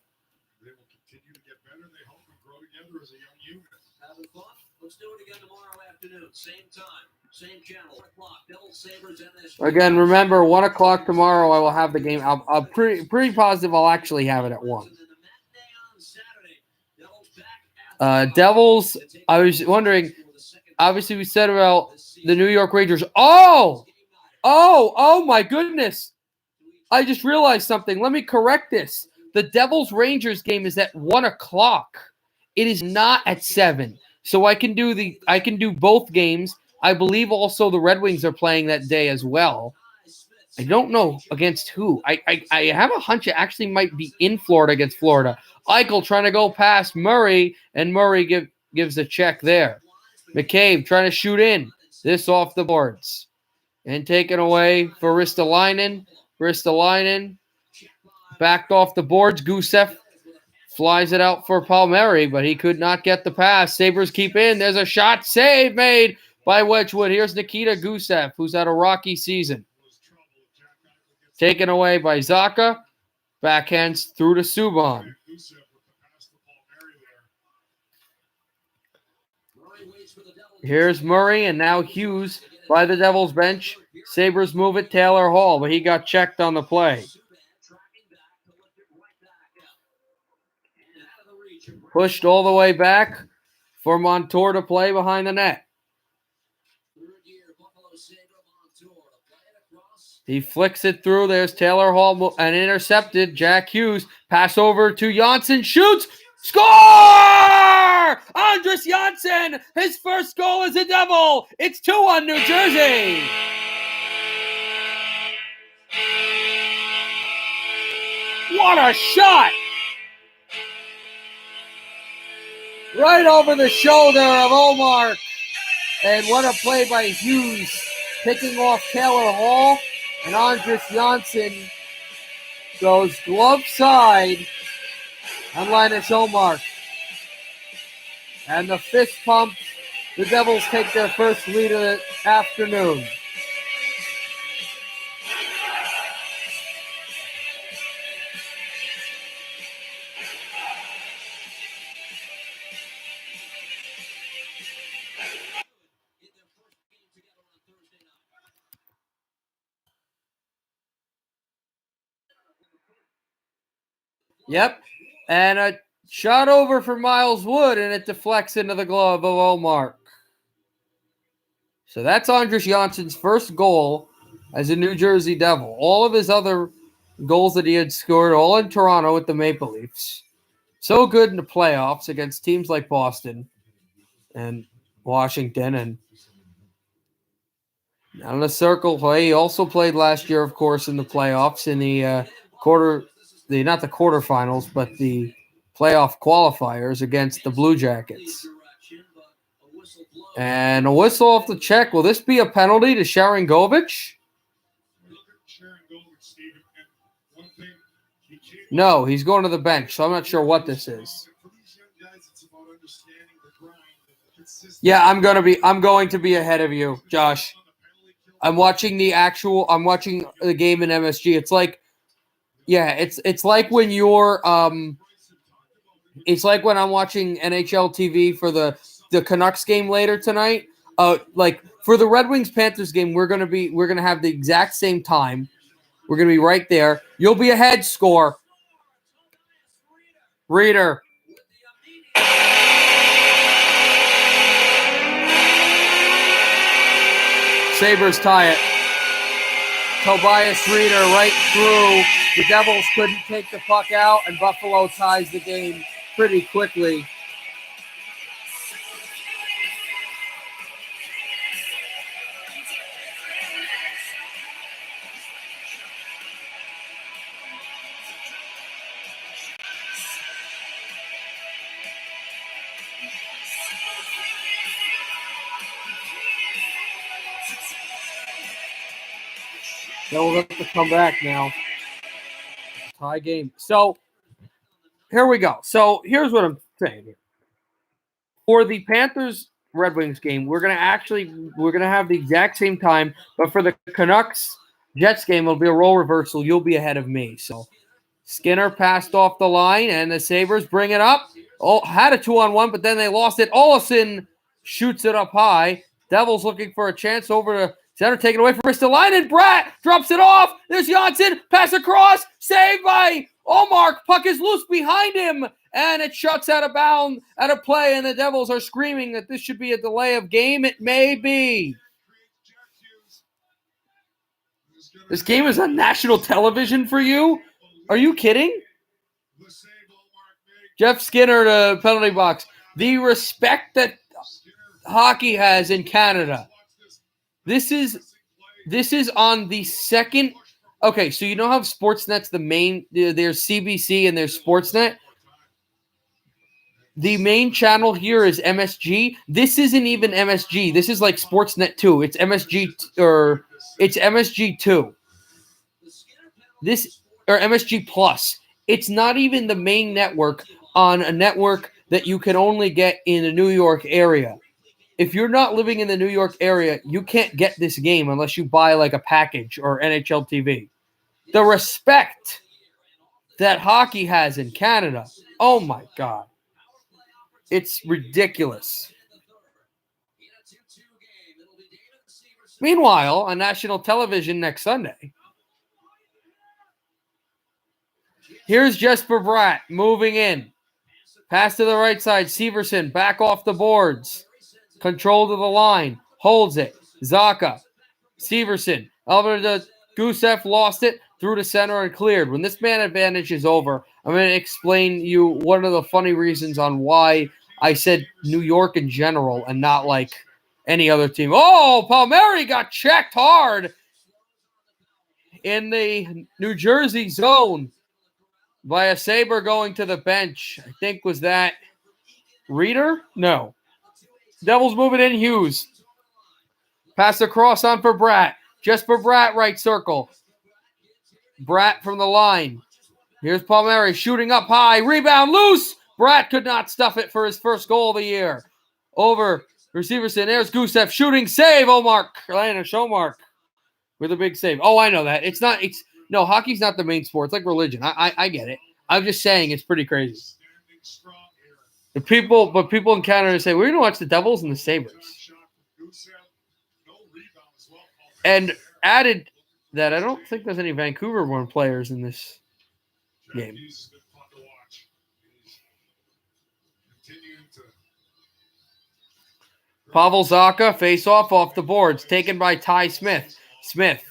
They will continue to get better. They hope and grow together as a young unit. Having fun? Let's do it again tomorrow afternoon. Same time, same channel, 1 o'clock. Devils, Sabres, and Again, remember, 1 o'clock tomorrow I will have the game. I'm pretty positive I'll actually have it at 1. Devils, I was wondering, obviously we said about the New York Rangers. Oh, my goodness. I just realized something. Let me correct this. The Devils-Rangers game is at 1 o'clock. It is not at 7. So I can do both games. I believe also the Red Wings are playing that day as well. I don't know against who. I have a hunch it actually might be in Florida against Florida. Eichel trying to go past Murray, and Murray gives a check there. McCabe trying to shoot in. This off the boards. And taken away for Ristolainen. Ristolainen backed off the boards. Gusev flies it out for Palmieri, but he could not get the pass. Sabres keep in. There's a shot. Save made by Wedgwood. Here's Nikita Gusev, who's had a rocky season. Taken away by Zacha. Backhands through to Subban. Here's Murray, and now Hughes by the Devils bench. Sabres move it, Taylor Hall, but he got checked on the play. Pushed all the way back for Montour to play behind the net. He flicks it through. There's Taylor Hall and intercepted. Jack Hughes. Pass over to Janssen. Shoots. Score! Andres Janssen. His first goal as a Devil. It's 2-1 New Jersey. What a shot! Right over the shoulder of Omar. And what a play by Hughes. Picking off Taylor Hall. And Andres Janssen goes glove side on Linus Omar. And the fist pump. The Devils take their first lead of the afternoon. Yep. And a shot over for Miles Wood, and it deflects into the glove of Omar. So that's Andres Janssen's first goal as a New Jersey Devil. All of his other goals that he had scored, all in Toronto with the Maple Leafs. So good in the playoffs against teams like Boston and Washington and On the circle play, he also played last year, of course, in the playoffs in the not the quarterfinals, but the playoff qualifiers against the Blue Jackets. And a whistle off the check. Will this be a penalty to Sharangovich? No, he's going to the bench, so I'm not sure what this is. Yeah, I'm going to be ahead of you, Josh. I'm watching the game in MSG. It's like, yeah, it's like when you're it's like when I'm watching NHL TV for the Canucks game later tonight. Like for the Red Wings Panthers game, we're gonna have the exact same time. We're gonna be right there. You'll be ahead. Score. Reader. Sabres tie it. Tobias Reader right through. The Devils couldn't take the puck out, and Buffalo ties the game pretty quickly. They'll have to come back now. Tie game. So here we go. So here's what I'm saying here. For the Panthers Red Wings game, we're gonna have the exact same time, but for the Canucks Jets game, it'll be a role reversal. You'll be ahead of me. So Skinner passed off the line, and the Sabres bring it up. Oh, had a 2-on-1, but then they lost it. Olsen shoots it up high. Devils looking for a chance over to center, taken away from Ristolainen. Bratt drops it off. There's Janssen. Pass across. Saved by Omark. Puck is loose behind him, and it shuts out of bounds out of play, and the Devils are screaming that this should be a delay of game. It may be. This game is on national television for you? Are you kidding? Jeff Skinner to penalty box. The respect that hockey has in Canada. This is on the second. Okay, so you know how Sportsnet's the main. There's CBC and there's Sportsnet. The main channel here is MSG. This isn't even MSG. This is like Sportsnet 2. It's MSG or it's MSG 2. This or MSG Plus. It's not even the main network on a network that you can only get in the New York area. If you're not living in the New York area, you can't get this game unless you buy like a package or NHL TV. The respect that hockey has in Canada, oh my God. It's ridiculous. Meanwhile, on national television next Sunday, here's Jesper Bratt moving in. Pass to the right side. Severson back off the boards. Control to the line. Holds it. Zaka. Severson. Over to Gusev. Lost it. Through the center and cleared. When this man advantage is over, I'm going to explain you one of the funny reasons on why I said New York in general and not like any other team. Oh, Palmieri got checked hard in the New Jersey zone by a Sabre going to the bench. I think was that Reader? No. Devils moving in. Hughes. Pass across on for Bratt. Jesper Bratt, right circle. Bratt from the line. Here's Palmieri shooting up high. Rebound loose. Bratt could not stuff it for his first goal of the year. Over. Receiverson. There's Gusev shooting. Save. Omark. Omark with a big save. Oh, I know that. No, hockey's not the main sport. It's like religion. I get it. I'm just saying it's pretty crazy. But people in Canada say, we're going to watch the Devils and the Sabres. And added that I don't think there's any Vancouver-born players in this game. Pavel Zacha, face-off off the boards, taken by Ty Smith. Smith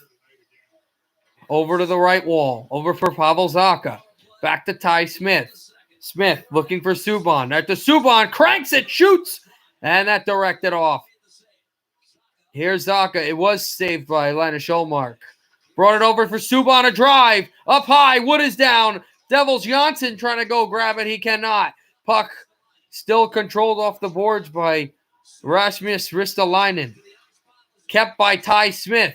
over to the right wall, over for Pavel Zacha. Back to Ty Smith. Smith looking for Subban. At the Subban, cranks it, shoots, and that directed off. Here's Zaka. It was saved by Linus Ullmark. Brought it over for Subban, a drive. Up high, Wood is down. Devils Janssen trying to go grab it. He cannot. Puck still controlled off the boards by Rasmus Ristolainen. Kept by Ty Smith.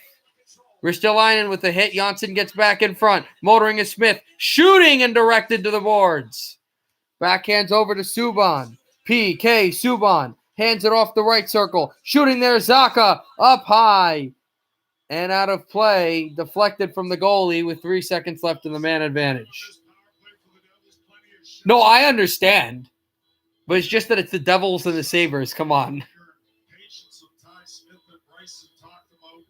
Ristolainen with the hit. Janssen gets back in front. Motoring is Smith. Shooting and directed to the boards. Backhands over to Subban. PK Subban hands it off the right circle. Shooting there, Zaka up high and out of play. Deflected from the goalie with 3 seconds left in the man advantage. No, I understand. But it's just that it's the Devils and the Sabres. Come on. Patience of Ty Smith that Bryson talked about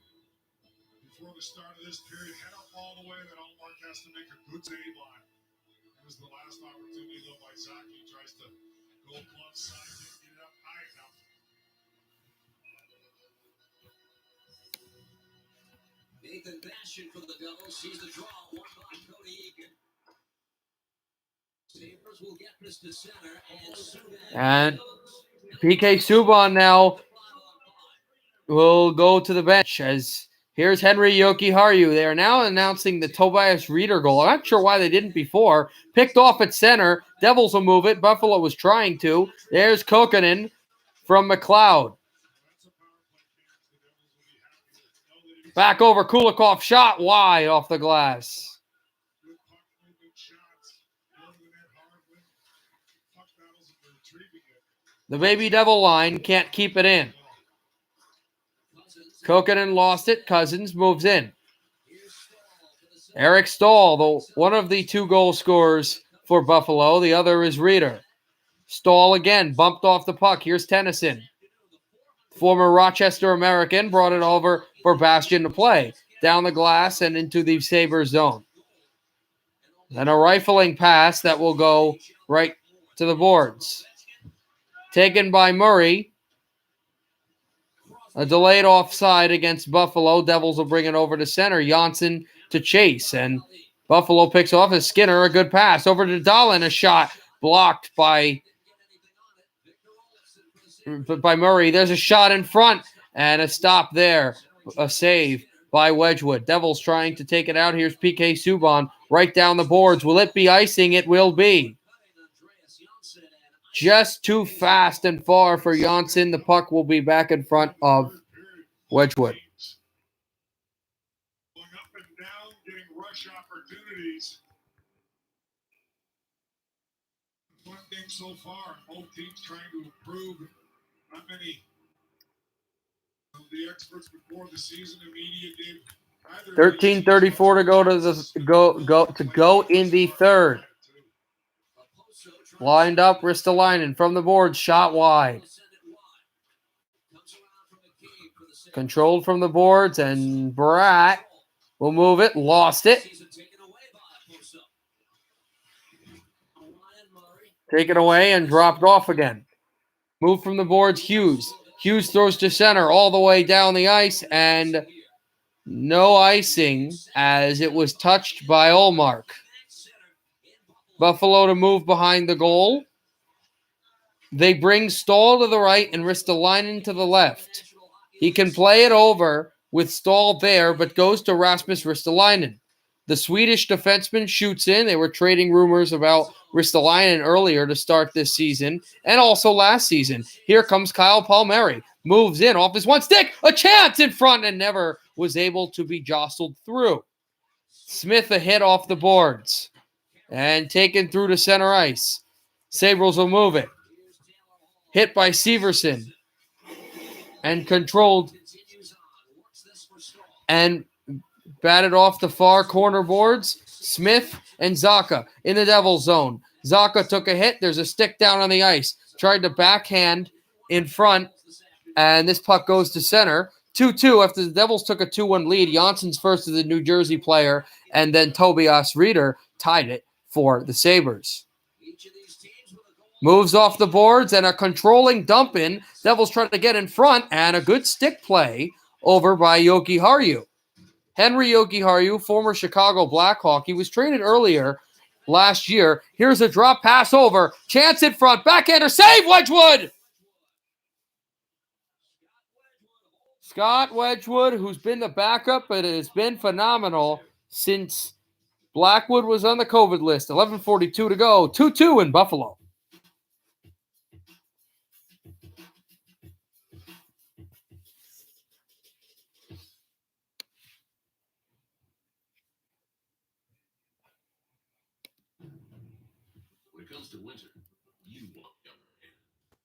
before the start of this period. Head up all the way that Ullmark has to make a good save line. It was the last opportunity though by Zach. He tries to go glove side and get it up high enough. Nathan Bastian for the Devils sees the draw. One by Cody Eakin. Sabres will get this to center And PK Subban now will go to the bench as here's Henry Jokiharju. They are now announcing the Tobias Reeder goal. I'm not sure why they didn't before. Picked off at center. Devils will move it. Buffalo was trying to. There's Kokkonen from McLeod. Back over Kulikov. Shot wide off the glass. The Baby Devil line can't keep it in. Kokkonen lost it. Cousins moves in. Eric Stahl, one of the 2 goal scorers for Buffalo. The other is Reeder. Stahl again, bumped off the puck. Here's Tennyson. Former Rochester American brought it over for Bastian to play. Down the glass and into the Sabres zone. And a rifling pass that will go right to the boards. Taken by Murray. A delayed offside against Buffalo. Devils will bring it over to center. Janssen to chase. And Buffalo picks off as Skinner. A good pass. Over to Dahlin. A shot blocked by Murray. There's a shot in front. And a stop there. A save by Wedgwood. Devils trying to take it out. Here's PK Subban. Right down the boards. Will it be icing? It will be. Just too fast and far for Janssen. The puck will be back in front of Wedgwood. Going up and down, getting rush opportunities. One game so far, both teams trying to improve. Not many of the experts before the season, the media gave 13:34 to go to go in the third. Lined up, Ristolainen from the board, shot wide. Controlled from the boards, and Bratt will move it, lost it. Taken away and dropped off again. Moved from the boards, Hughes. Hughes throws to center all the way down the ice, and no icing as it was touched by Ullmark. Buffalo to move behind the goal. They bring Stahl to the right and Ristolainen to the left. He can play it over with Stahl there, but goes to Rasmus Ristolainen. The Swedish defenseman shoots in. They were trading rumors about Ristolainen earlier to start this season and also last season. Here comes Kyle Palmieri. Moves in off his one stick. A chance in front and never was able to be jostled through. Smith a hit off the boards and taken through to center ice. Sabres will move it. Hit by Severson and controlled and batted off the far corner boards. Smith and Zaka in the Devils zone. Zaka took a hit. There's a stick down on the ice. Tried to backhand in front, and this puck goes to center. 2-2 after the Devils took a 2-1 lead. Janssen's first as the New Jersey player, and then Tobias Reeder tied it for the Sabres. Moves off the boards and a controlling dump in. Devils trying to get in front, and a good stick play over by Jokiharju. Henry Jokiharju, former Chicago Blackhawk. He was traded earlier last year. Here's a drop pass over. Chance in front. Backhander save, Wedgwood! Scott Wedgwood, who's been the backup, but has been phenomenal since Blackwood was on the COVID list. 11:42 to go. 2-2 in Buffalo. When it comes to winter, you want the upper hand.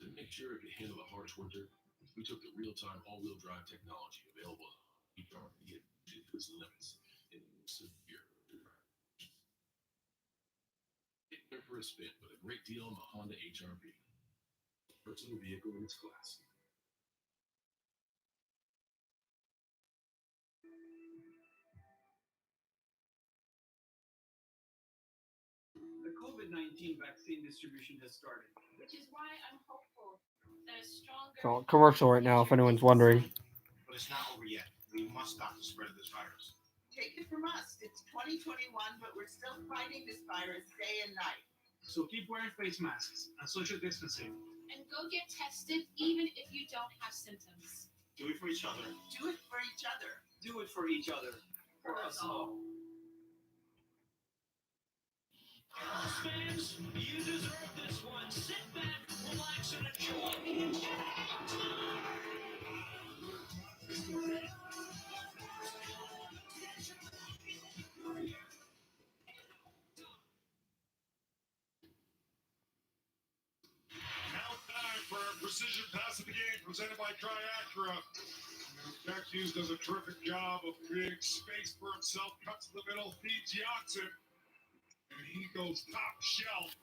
To make sure it can handle a harsh winter, we took the real-time all-wheel drive technology available on the HRV and pushed it to its limits in severe winter driving conditions. Take there for a spin with a great deal on the Honda HRV. Personal vehicle in its class. The COVID-19 vaccine distribution has started. Which is why I'm hopeful that a stronger. So, commercial right now, if anyone's wondering. But it's not over yet. We must stop the spread of this virus. Take it from us. It's 2021, but we're still fighting this virus day and night. So keep wearing face masks and social distancing. And go get tested even if you don't have symptoms. Do it for each other. Do it for each other. Do it for each other. For us all. Fans, you deserve this one. Sit back, relax, and enjoy the Now time for our precision pass of the game presented by Triacura. Jack Hughes does a terrific job of creating space for himself, cuts to the middle, feeds Janssen, and he goes top shelf.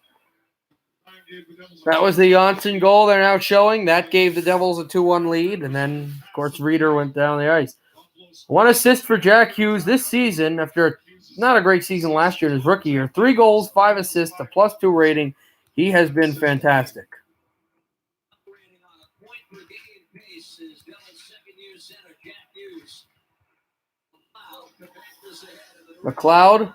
That was the Janssen goal they're now showing. That gave the Devils a 2-1 lead, and then, of course, Reeder went down the ice. 1 assist for Jack Hughes this season after not a great season last year in his rookie year. 3 goals, 5 assists, a +2 rating. He has been fantastic. McLeod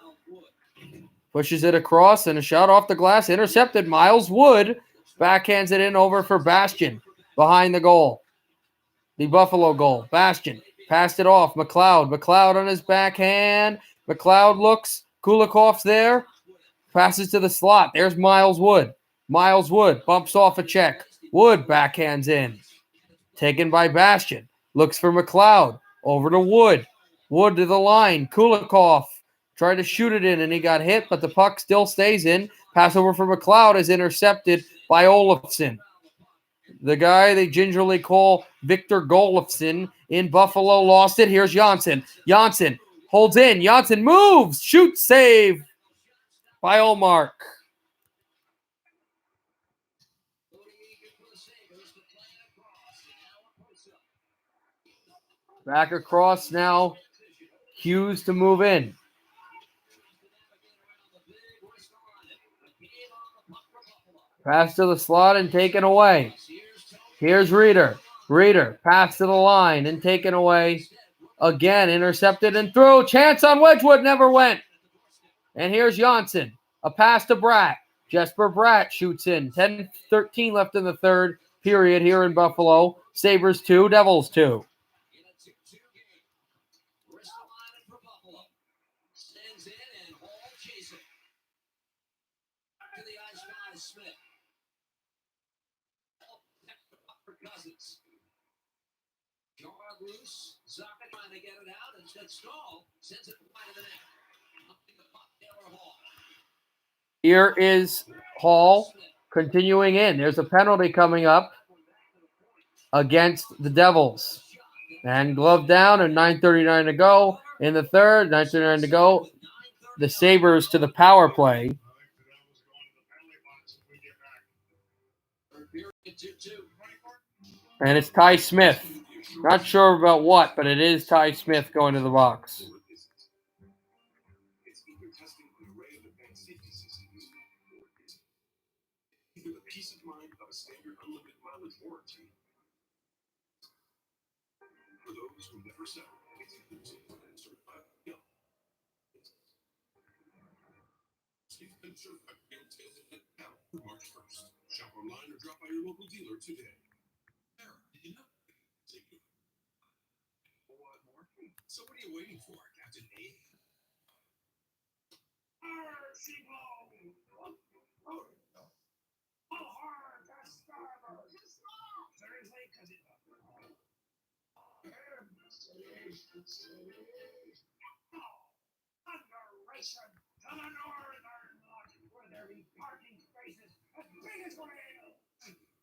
pushes it across, and a shot off the glass, intercepted. Miles Wood backhands it in over for Bastian behind the goal. The Buffalo goal. Bastian passed it off. McLeod on his backhand. McLeod looks. Kulikov's there. Passes to the slot. There's Miles Wood. Miles Wood bumps off a check. Wood backhands in. Taken by Bastian. Looks for McLeod. Over to Wood. Wood to the line. Kulikov tried to shoot it in, and he got hit, but the puck still stays in. Pass over for McLeod is intercepted by Olofsson. The guy they gingerly call Victor Golofsson in Buffalo lost it. Here's Janssen. Janssen holds in. Janssen moves. Shoots. Save by Olmark. Back across now. Hughes to move in. Pass to the slot and taken away. Here's Reeder. Reeder, pass to the line and taken away. Again, intercepted and through. Chance on Wedgwood, never went. And here's Janssen. A pass to Bratt. Jesper Bratt shoots in. 10-13 left in the third period here in Buffalo. Sabres 2, Devils 2. Here is Hall continuing in. There's a penalty coming up against the Devils. And glove down and 9:39 to go in the third. 9:39 to go. The Sabres to the power play. And it's Ty Smith. Not sure about what, but it is Ty Smith going to the box. Peace of mind of a standard unlimited mileage warranty. For those who never sell, it's certified. It's been certified now through March 1st. Shop online or drop by your local dealer today. Did you know? you waiting for, Captain A?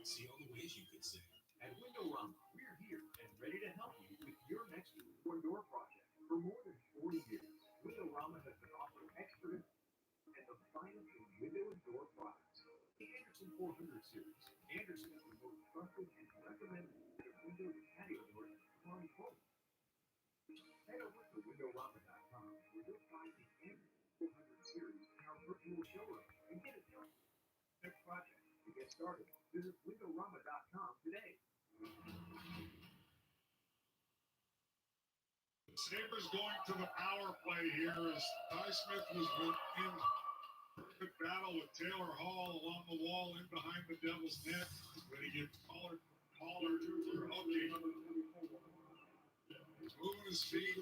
See all the ways you could say. At Windowrama, we're here and ready to help you with your next door project. For more than 40 years, Windowrama has been offering experts and the finest in window and door products. The Anderson 400 series. Anderson is the most trusted and recommended window and patio doors on home. Head over to windowrama.com where you'll find the Anderson 400 series in our virtual showroom and get it done. Next project. To get started, visit windowrama.com today. Sabres going to the power play here as Ty Smith was in the battle with Taylor Hall along the wall in behind the Devils' net. But he gets taller for Hooking. He's moving his feet.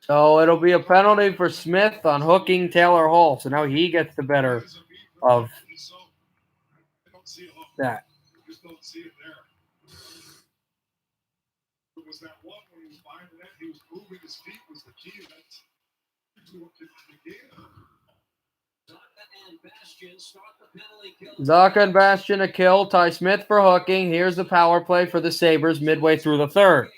So it'll be a penalty for Smith on hooking Taylor Hall. So now he gets the better of that. Just don't see it there. It was that one when he was behind the net. He was moving his feet was the key. That's the game. Zaka and Bastion a kill. Ty Smith for hooking. Here's the power play for the Sabres midway through the third.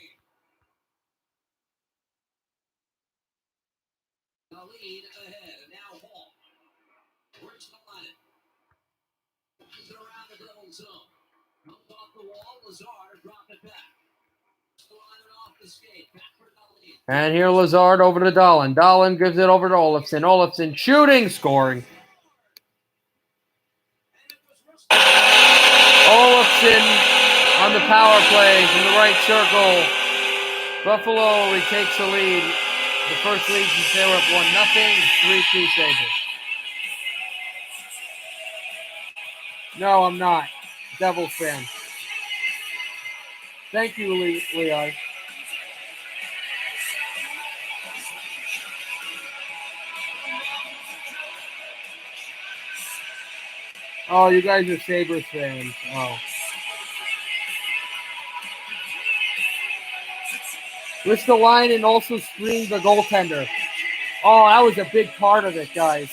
The lead ahead. Now Hall. Where's the line? Pushes it around the Devil's zone. Comes off the wall. Lazard dropped it back. Slide it off the skate. Back for Dahlin. And here Lazard over to Dahlin. Dahlin gives it over to Olofsson. Olofsson shooting, scoring. Olofsson on the power play from the right circle. Buffalo retakes the lead. The first lead since they were up 1-0. 3-2 Sabres. No, I'm not. Devils fan. Thank you, Leon. Oh, you guys are Sabres fans. Oh. Risk the line and also screen the goaltender. Oh, that was a big part of it, guys.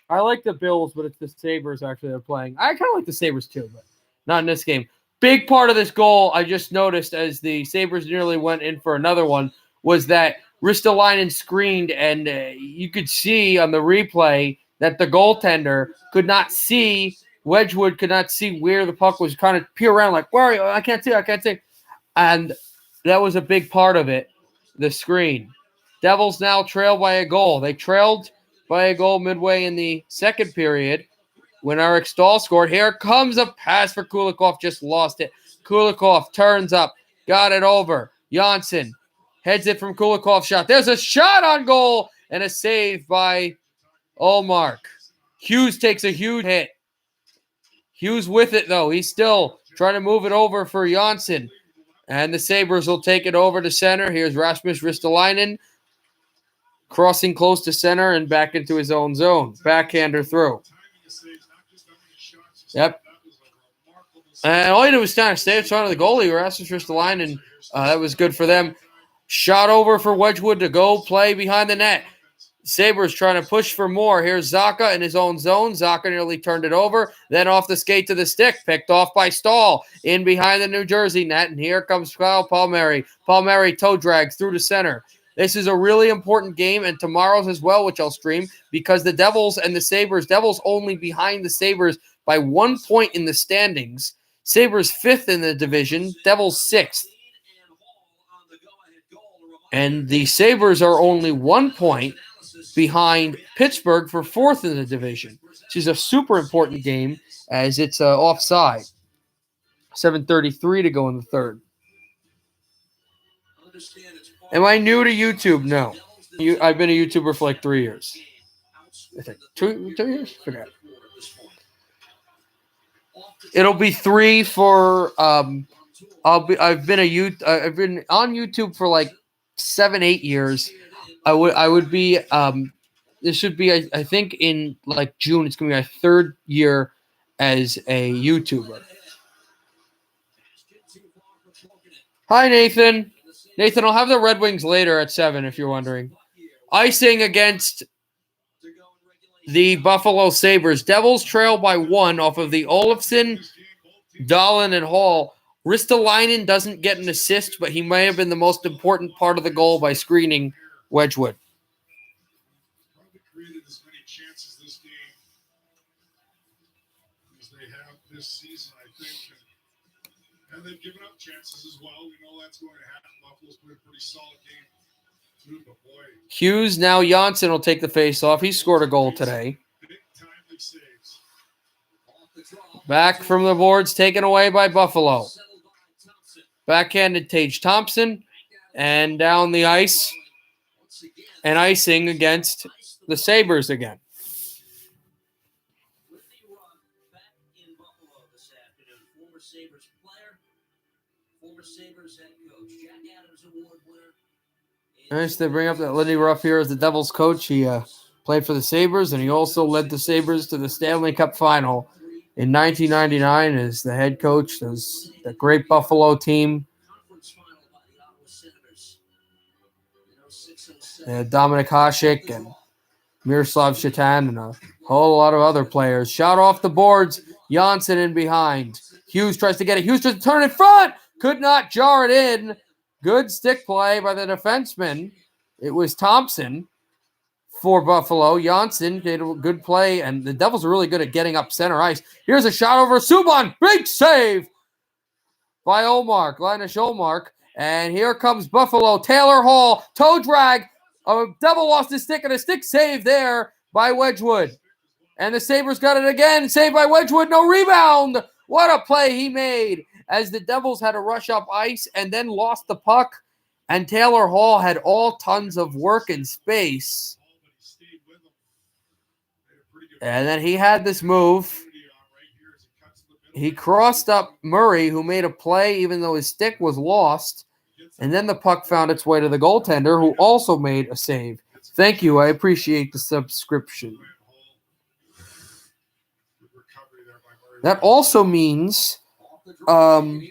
I like the Bills, but it's the Sabres actually they're playing. I kind of like the Sabres too, but not in this game. Big part of this goal I just noticed as the Sabres nearly went in for another one was that Ristolainen screened, and you could see on the replay that the goaltender could not see, Wedgwood could not see where the puck was, kind of peer around like, where are you? I can't see. And that was a big part of it, the screen. Devils now trail by a goal. They trailed by a goal midway in the second period when Eric Stahl scored. Here comes a pass for Kulikov. Just lost it. Kulikov turns up. Got it over. Janssen heads it from Kulikov's shot. There's a shot on goal and a save by Ullmark. Hughes takes a huge hit. Hughes with it, though. He's still trying to move it over for Janssen. And the Sabres will take it over to center. Here's Rasmus Ristolainen crossing close to center and back into his own zone. Backhander through. Yep. And all he did was stand and stay in front of the goalie, Rasmus Ristolainen. That was good for them. Shot over for Wedgwood to go play behind the net. Sabres trying to push for more. Here's Zaka in his own zone. Zaka nearly turned it over. Then off the skate to the stick. Picked off by Stahl. In behind the New Jersey net. And here comes Kyle Palmieri. Palmieri toe drags through to center. This is a really important game, and tomorrow's as well, which I'll stream, because the Devils and the Sabres, Devils only behind the Sabres by 1 point in the standings. Sabres 5th in the division. Devils 6th. And the Sabres are only 1 point behind Pittsburgh for 4th in the division. This is a super important game as it's offside. 7:33 to go in the third. Am I new to YouTube? No. I've been a YouTuber for like 3 years. I think 2 years? Forget. It'll be 3 for I've been on YouTube for like 7-8 years. I would be this should be I think in like June it's gonna be my 3rd year as a YouTuber. Hi Nathan. Nathan, I'll have the Red Wings later at 7 if you're wondering. Icing against the Buffalo Sabres. Devils trail by 1 off of the Olofsson, Dahlin, and Hall. Ristolainen doesn't get an assist, but he may have been the most important part of the goal by screening Wedgwood. Probably created as many chances this game as they have this season, I think. And they've given up chances as well. We know that's going to happen. Buffalo's played a pretty solid game too, but boy. Hughes, now Janssen will take the face-off. He scored a goal today. Big timely saves. Back from the boards, taken away by Buffalo. Backhanded Tage Thompson, and down the ice, and icing against the Sabres again. Former Sabres player, former Sabres head coach, Jack Adams Award winner. Nice to bring up that Lindy Ruff here as the Devils coach. He played for the Sabres, and he also led the Sabres to the Stanley Cup final in 1999 as the head coach. There's the great Buffalo team. Dominic Hasek and Miroslav Shatan and a whole lot of other players. Shot off the boards. Janssen in behind. Hughes tries to get it. Hughes tries to turn in front. Could not jar it in. Good stick play by the defenseman. It was Thompson for Buffalo. Janssen did a good play, and the Devils are really good at getting up center ice. Here's a shot over Subban. Big save by Linus Olmark. And here comes Buffalo. Taylor Hall. Toe drag. A Devil lost his stick, and a stick save there by Wedgwood. And the Sabres got it again. Saved by Wedgwood. No rebound. What a play he made as the Devils had to rush up ice and then lost the puck. And Taylor Hall had all tons of work and space. And then he had this move. He crossed up Murray, who made a play even though his stick was lost. And then the puck found its way to the goaltender, who also made a save. Thank you. I appreciate the subscription. That also means, I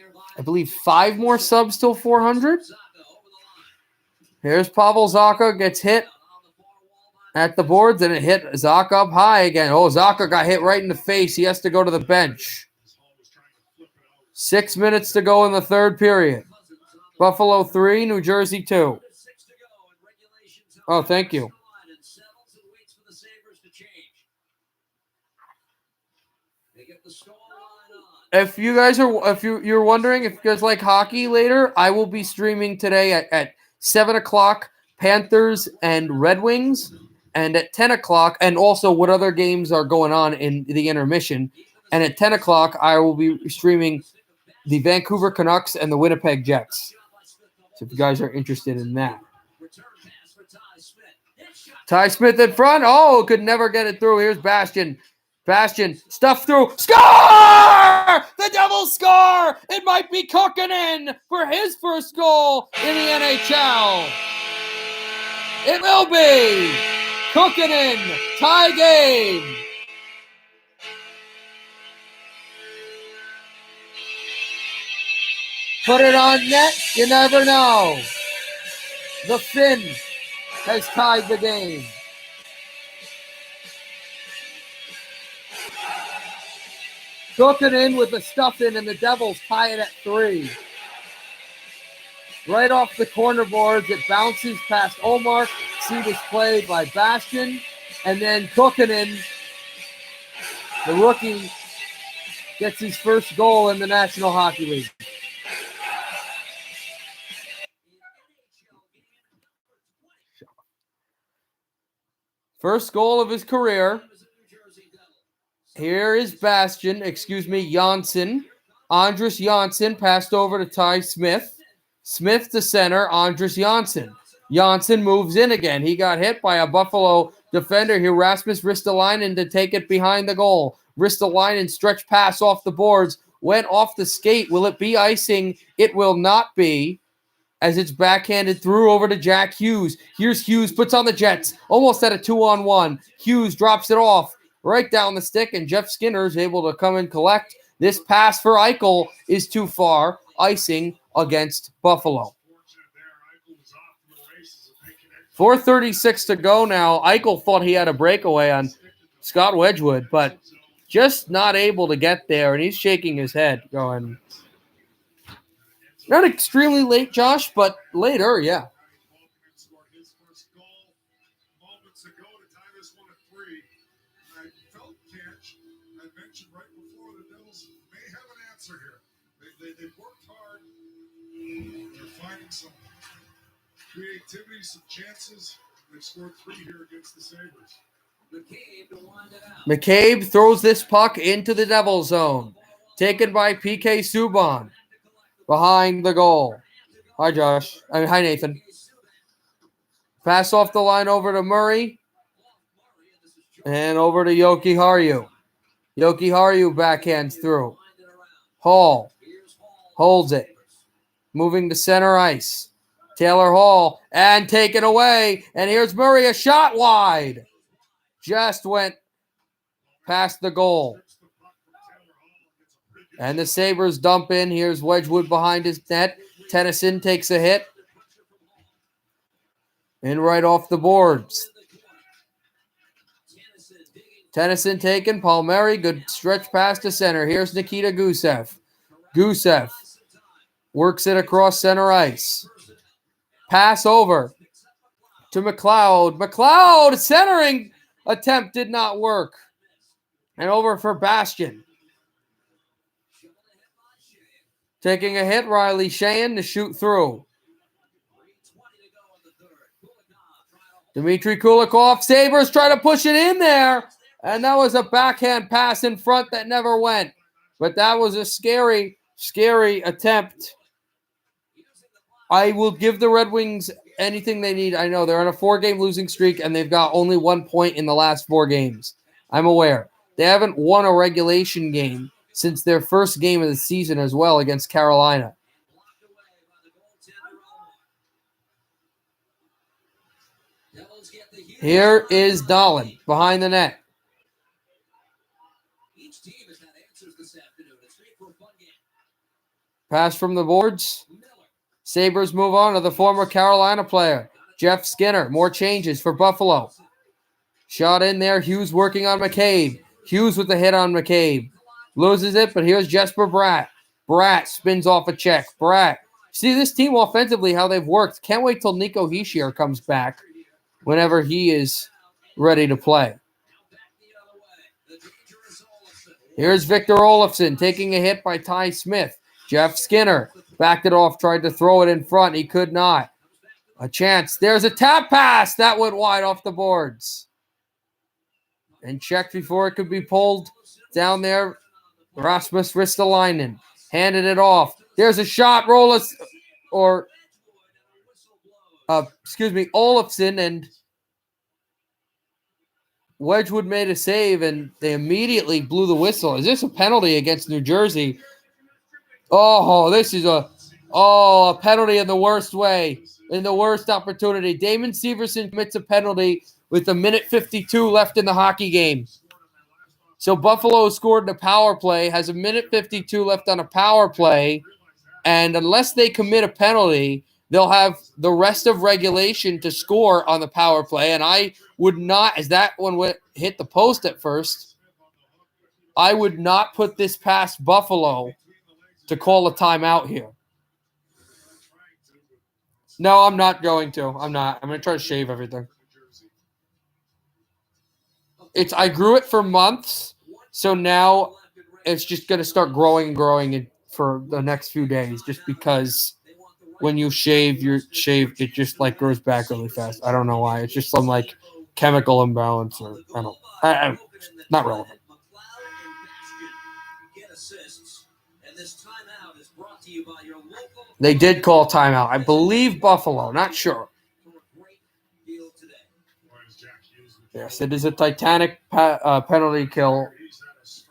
believe, 5 more subs till 400. Here's Pavel Zacha, gets hit at the boards, and it hit Zacha up high again. Oh, Zacha got hit right in the face. He has to go to the bench. 6 minutes to go in the 3rd period. Buffalo 3, New Jersey 2. Oh, thank you. If you guys are, if you're wondering if you guys like hockey later, I will be streaming today at 7 o'clock, Panthers and Red Wings, and at 10 o'clock, and also what other games are going on in the intermission. And at 10 o'clock, I will be streaming the Vancouver Canucks and the Winnipeg Jets. So if you guys are interested in that. Ty Smith in front. Oh, could never get it through. Here's Bastian. Bastian, stuff through. Score! The Devils score! It might be cooking in for his first goal in the NHL. It will be cooking in. Tie game. Put it on net. You never know. The Finn has tied the game. Cooking in with the stuff in, and the Devils tie it at 3. Right off the corner boards, it bounces past Olmark. See this play by Bastian. And then cooking in, the rookie, gets his first goal in the National Hockey League. First goal of his career. Here is Janssen. Andres Janssen passed over to Ty Smith. Smith to center, Andres Janssen. Janssen moves in again. He got hit by a Buffalo defender here, Rasmus Ristolainen, to take it behind the goal. Ristolainen stretch pass off the boards. went off the skate. Will it be icing? It will not be, as it's backhanded through over to Jack Hughes. Here's Hughes, puts on the Jets, almost at a 2-on-1. Hughes drops it off right down the stick, and Jeff Skinner is able to come and collect. This pass for Eichel is too far, icing against Buffalo. 4:36 to go now. Eichel thought he had a breakaway on Scott Wedgwood, but just not able to get there, and he's shaking his head going, not extremely late, Josh, but later, yeah. Scored his first goal moments ago to tie this one at 3. I felt, Catch, I mentioned right before, the Devils may have an answer here. They've worked hard. They're finding some creativity, some chances. They've scored 3 here against the Sabres. McCabe throws this puck into the Devil zone. Taken by PK Subban. Behind the goal. Hi, Josh. Hi, Nathan. Pass off the line over to Murray. And over to Yoki Haru. Yoki Haru backhands through. Hall holds it. Moving to center ice. Taylor Hall. And taken away. And here's Murray, a shot wide. Just went past the goal. And the Sabres dump in. Here's Wedgwood behind his net. Tennyson takes a hit. And right off the boards. Tennyson taken. Palmieri, good stretch pass to center. Here's Nikita Gusev. Gusev works it across center ice. Pass over to McLeod. McLeod, centering attempt did not work. And over for Bastian. Taking a hit, Riley Sheahan to shoot through. Dmitry Kulikov, Sabres try to push it in there. And that was a backhand pass in front that never went. But that was a scary, scary attempt. I will give the Red Wings anything they need. I know they're on a 4-game losing streak, and they've got only 1 point in the last 4 games. I'm aware. They haven't won a regulation game since their first game of the season as well against Carolina. Here is Dahlin behind the net. Pass from the boards. Sabres move on to the former Carolina player, Jeff Skinner. More changes for Buffalo. Shot in there. Hughes working on McCabe. Hughes with the hit on McCabe. Loses it, but here's Jesper Bratt. Bratt spins off a check. Bratt. See this team offensively, how they've worked. Can't wait till Nico Hischier comes back whenever he is ready to play. Here's Victor Olofsson taking a hit by Ty Smith. Jeff Skinner backed it off, tried to throw it in front. He could not. A chance. There's a tap pass. That went wide off the boards. And checked before it could be pulled down there. Rasmus Ristolainen handed it off. There's a shot. Olofsson, and Wedgwood made a save, and they immediately blew the whistle. Is this a penalty against New Jersey? Oh, this is a penalty in the worst way, in the worst opportunity. Damon Severson commits a penalty with 1:52 left in the hockey game. So Buffalo scored in a power play, has 1:52 left on a power play, and unless they commit a penalty, they'll have the rest of regulation to score on the power play. And I would not, as that one hit the post at first, I would not put this past Buffalo to call a timeout here. No, I'm not going to. I'm not. I'm going to try to shave everything. I grew it for months, so now it's just going to start growing for the next few days, just because when you shave, it just like grows back really fast. I don't know why. It's just some like chemical imbalance, or I not relevant. They did call timeout. I believe Buffalo. Not sure. Yes, it is a Titanic penalty kill.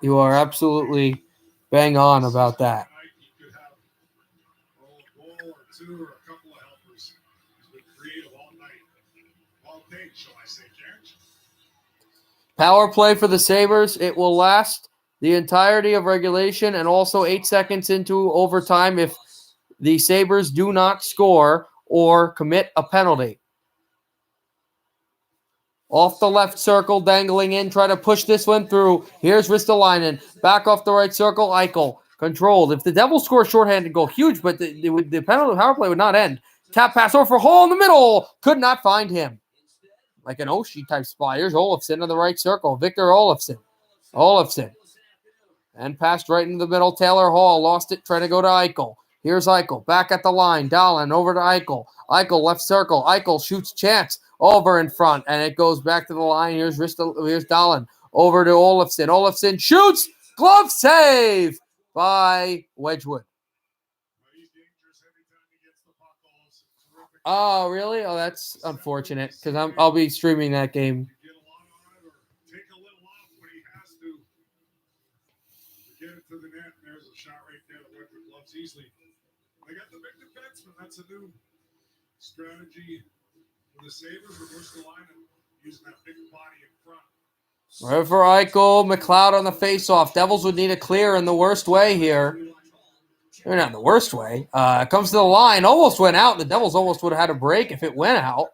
You are absolutely bang on about that. He could have a goal or two or a couple of helpers. He's been creative all night. All day, shall I say, Karen? Power play for the Sabres. It will last the entirety of regulation and also 8 seconds into overtime if the Sabres do not score or commit a penalty. Off the left circle, dangling in, try to push this one through. Here's Ristolainen. Back off the right circle, Eichel. Controlled. If the Devils score a shorthanded goal, huge, but the penalty power play would not end. Tap pass over for Hall in the middle. Could not find him. Like an Oshie type spot. Here's Olofsson in the right circle. Victor Olofsson. And passed right into the middle. Taylor Hall lost it, trying to go to Eichel. Here's Eichel. Back at the line. Dahlin over to Eichel. Eichel left circle. Eichel shoots chance over in front, and it goes back to the line. Here's Dahlin over to Olofsson. Olofsson shoots. Glove save by Wedgwood. Oh, really? Oh, that's unfortunate because I'll be streaming that game. Take a little off when he has to. Get it to the net. There's a shot right there that Wedgwood loves easily. They got the big defenseman. That's a new strategy for the Sabres. Reverse the line and using that big body in front. Right for Eichel. McLeod on the faceoff. Devils would need a clear in the worst way here. Maybe not in the worst way. Comes to the line. Almost went out. The Devils almost would have had a break if it went out.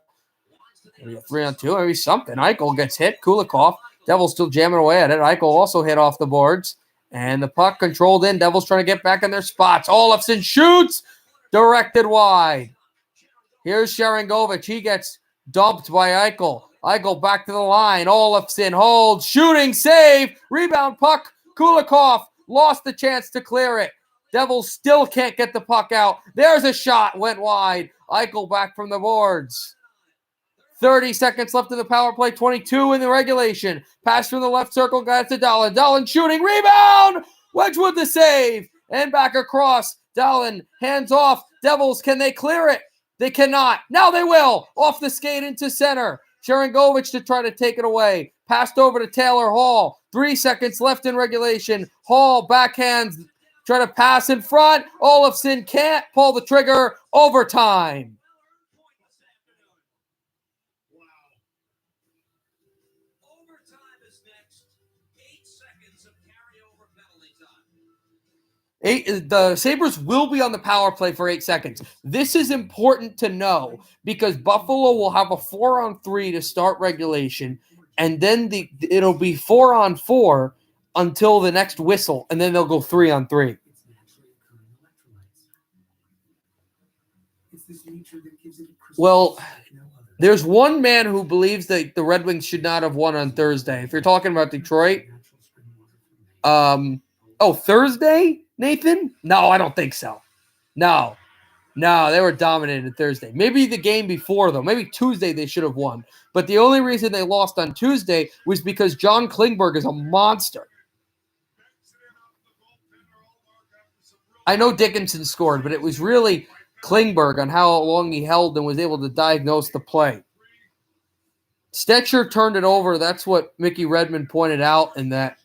Maybe a 3-on-2. Maybe something. Eichel gets hit. Kulikov. Devils still jamming away at it. Eichel also hit off the boards. And the puck controlled in. Devils trying to get back in their spots. Olofsson shoots. Directed wide. Here's Sharangovich. He gets dumped by Eichel. Eichel back to the line. Olofsson holds. Shooting. Save. Rebound puck. Kulikov lost the chance to clear it. Devils still can't get the puck out. There's a shot. Went wide. Eichel back from the boards. 30 seconds left in the power play. 22 in the regulation. Pass from the left circle. Got to Dahlin. Dahlin shooting. Rebound. Wedgwood the save. And back across. Dahlin hands off. Devils, can they clear it? They cannot. Now they will. Off the skate into center. Sharangovich to try to take it away. Passed over to Taylor Hall. 3 seconds left in regulation. Hall backhands. Try to pass in front. Olofsson can't pull the trigger. Overtime. Overtime is next. 8 seconds of carryover penalty time. The Sabres will be on the power play for 8 seconds. This is important to know because Buffalo will have a 4-on-3 to start regulation, and then it'll be 4-on-4 until the next whistle, and then they'll go 3-on-3. Well, there's one man who believes that the Red Wings should not have won on Thursday. If you're talking about Detroit, Thursday, Nathan? No, I don't think so. No, they were dominated Thursday. Maybe the game before, though. Maybe Tuesday they should have won. But the only reason they lost on Tuesday was because John Klingberg is a monster. I know Dickinson scored, but it was really Klingberg on how long he held and was able to diagnose the play. Stetcher turned it over. That's what Mickey Redmond pointed out in that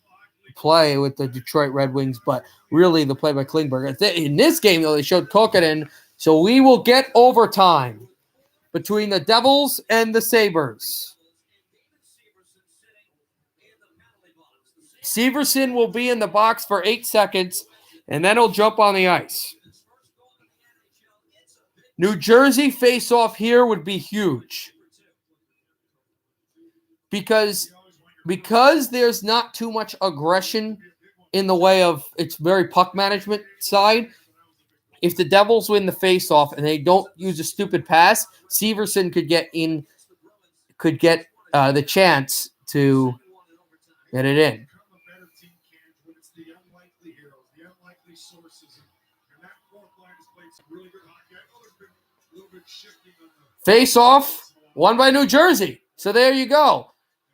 play with the Detroit Red Wings, but really the play by Klingberg. In this game, though, they showed Kokkonen, so we will get overtime between the Devils and the Sabres. Severson will be in the box for 8 seconds, and then he'll jump on the ice. New Jersey face-off here would be huge. Because there's not too much aggression in the way of its very puck management side. If the Devils win the face-off and they don't use a stupid pass, Severson could get the chance to get it in. Face-off, won by New Jersey. So there you go.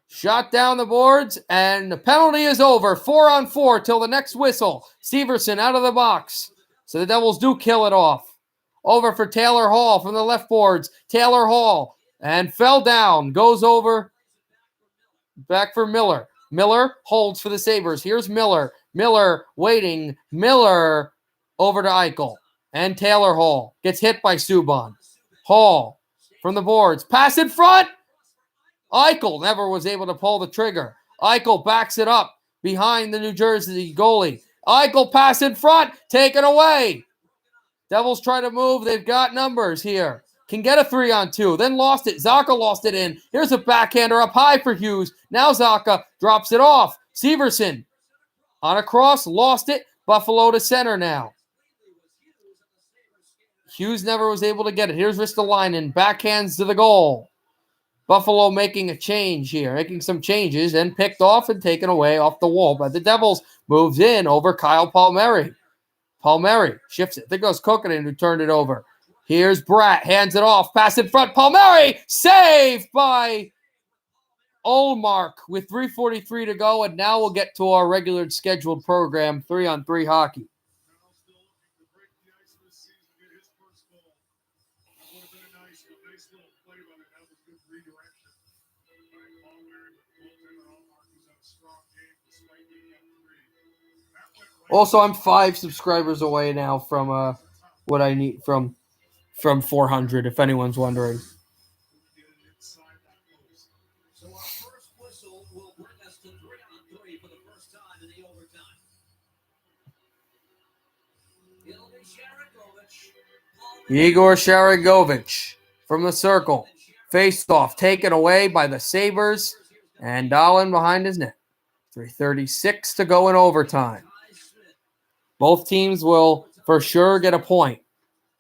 Shot down the boards, and the penalty is over. 4-on-4 till the next whistle. Severson out of the box. So the Devils do kill it off. Over for Taylor Hall from the left boards. Taylor Hall, and fell down. Goes over. Back for Miller. Miller holds for the Sabres. Here's Miller. Miller waiting. Miller over to Eichel. And Taylor Hall gets hit by Subban. Hall from the boards. Pass in front. Eichel never was able to pull the trigger. Eichel backs it up behind the New Jersey goalie. Eichel pass in front. Taken away. Devils try to move. They've got numbers here. Can get a 3-on-2. Then lost it. Zacha lost it in. Here's a backhander up high for Hughes. Now Zacha drops it off. Severson on a cross. Lost it. Buffalo to center now. Hughes never was able to get it. Here's Ristolainen. Backhands to the goal. Buffalo making a change here. Making some changes and picked off and taken away off the wall by the Devils. Moves in over Kyle Palmieri. Palmieri shifts it. There goes Kokkonen who turned it over. Here's Bratt. Hands it off. Pass in front. Palmieri. Saved by Ullmark with 3:43 to go. And now we'll get to our regular scheduled program, 3-on-3 hockey. Also, I'm 5 subscribers away now from what I need from 400, if anyone's wondering. So our first whistle will bring us to 3-on-3 for the first time in the overtime. It'll be Sharangovich. Igor Sharangovich from the circle. Faced off, taken away by the Sabres, and Dahlin behind his net. 3:36 to go in overtime. Both teams will for sure get a point.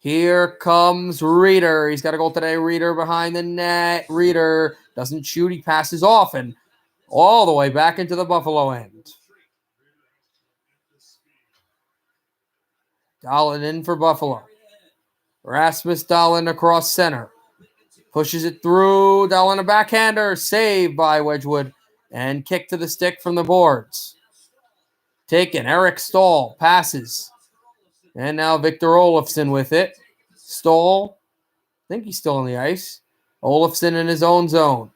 Here comes Reeder. He's got a goal today. Reeder behind the net. Reeder doesn't shoot. He passes off and all the way back into the Buffalo end. Dahlin in for Buffalo. Rasmus Dahlin across center. Pushes it through. Dahlin a backhander. Saved by Wedgwood. And kick to the stick from the boards. Taken. Eric Stahl passes. And now Victor Olofsson with it. Stahl. I think he's still on the ice. Olofsson in his own zone.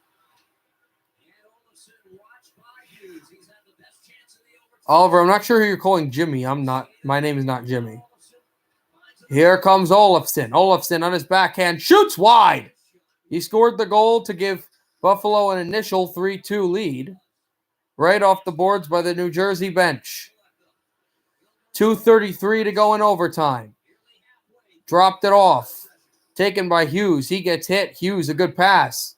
Oliver, I'm not sure who you're calling Jimmy. I'm not. My name is not Jimmy. Here comes Olofsson. Olofsson on his backhand. Shoots wide. He scored the goal to give Buffalo an initial 3-2 lead. Right off the boards by the New Jersey bench. 2:33 to go in overtime. Dropped it off. Taken by Hughes. He gets hit. Hughes, a good pass.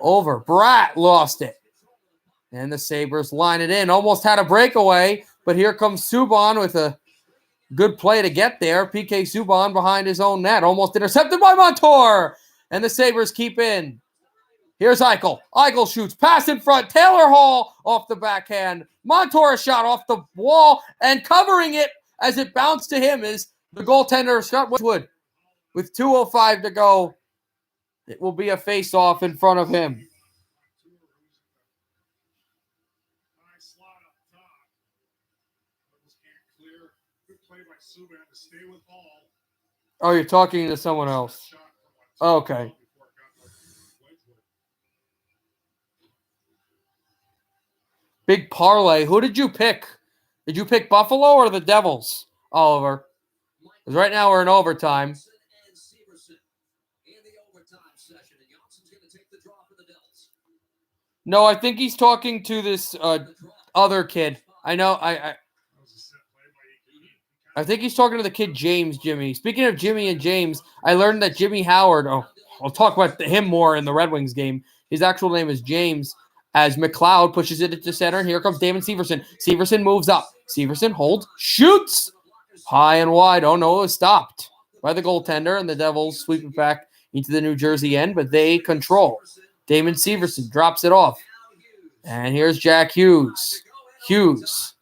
Over. Bratt lost it. And the Sabres line it in. Almost had a breakaway, but here comes Subban with a good play to get there. PK Subban behind his own net. Almost intercepted by Montour. And the Sabres keep in. Here's Eichel. Eichel shoots. Pass in front. Taylor Hall off the backhand. Montour shot off the wall. And covering it as it bounced to him is the goaltender, Scott Wedgwood. With 2:05 to go, it will be a face-off in front of him. Oh, you're talking to someone else. Okay. Big parlay. Who did you pick? Did you pick Buffalo or the Devils, Oliver? Because right now we're in overtime. No, I think he's talking to this other kid. I know. I think he's talking to the kid James, Jimmy. Speaking of Jimmy and James, I learned that Jimmy Howard, I'll talk about him more in the Red Wings game. His actual name is James, as McLeod pushes it into center. And here comes Damon Severson. Severson moves up. Severson holds, shoots. High and wide. Oh, no, it was stopped by the goaltender, and the Devils sweep it back into the New Jersey end, but they control. Damon Severson drops it off. And here's Jack Hughes. Hughes.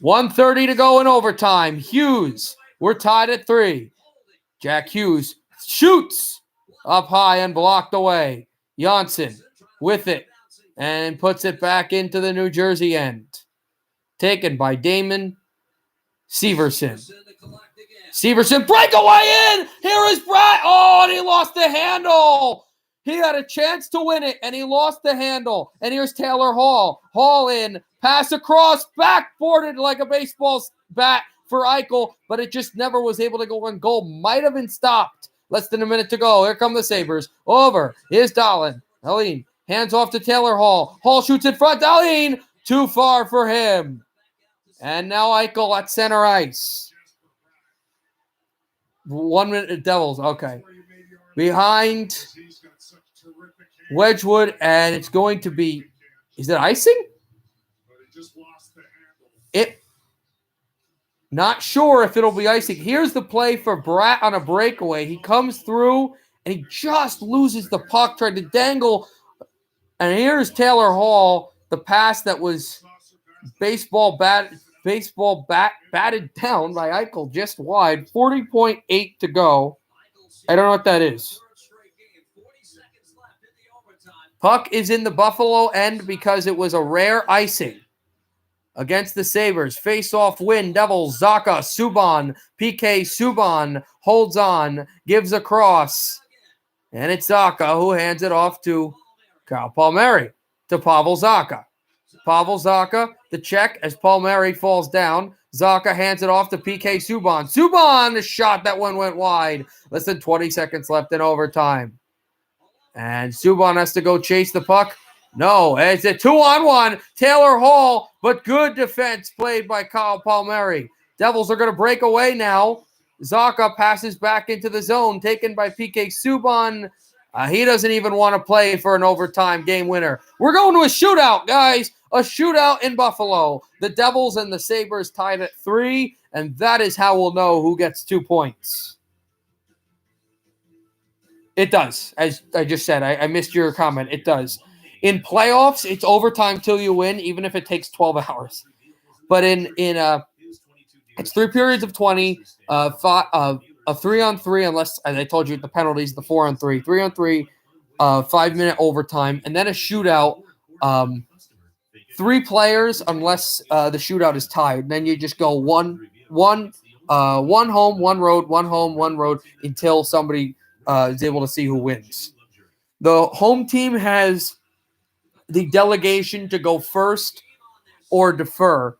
1:30 to go in overtime. Hughes. We're tied at 3. Jack Hughes shoots up high and blocked away. Janssen with it and puts it back into the New Jersey end. Taken by Damon Severson. Severson breakaway in. Here is Brad. Oh, and he lost the handle. He had a chance to win it, and he lost the handle. And here's Taylor Hall. Hall in. Pass across, backboarded like a baseball bat for Eichel, but it just never was able to go in goal. Might have been stopped. Less than a minute to go. Here come the Sabres. Over. Here's Dahlin. Dahlin hands off to Taylor Hall. Hall shoots in front. Dahlin too far for him. And now Eichel at center ice. 1 minute, Devils. Okay. Behind Wedgwood, and it's going to be, is it icing? Not sure if it'll be icing. Here's the play for Bratt on a breakaway. He comes through, and he just loses the puck, tried to dangle. And here's Taylor Hall, the pass that was batted down by Eichel just wide. 40.8 to go. I don't know what that is. Puck is in the Buffalo end because it was a rare icing. Against the Sabres, face-off win, Devils, Zacha, Subban, PK Subban holds on, gives a cross, and it's Zacha who hands it off to Kyle Palmieri, to Pavel Zacha. Pavel Zacha, the check as Palmieri falls down. Zacha hands it off to PK Subban. Subban, the shot that one went wide. Less than 20 seconds left in overtime. And Subban has to go chase the puck. No, it's a 2-on-1. Taylor Hall, but good defense played by Kyle Palmieri. Devils are going to break away now. Zacha passes back into the zone, taken by PK Subban. He doesn't even want to play for an overtime game winner. We're going to a shootout, guys. A shootout in Buffalo. The Devils and the Sabres tied at 3, and that is how we'll know who gets 2 points. It does, as I just said. I missed your comment. It does. In playoffs, it's overtime till you win, even if it takes 12 hours. But it's 3 periods of 20, a 3-on-3, unless, as I told you, the penalties, the 4-on-3, 3-on-3, 5-minute overtime, and then a shootout. 3 players, unless the shootout is tied. Then you just go one home, one road, one home, one road until somebody is able to see who wins. The home team has the delegation to go first or defer.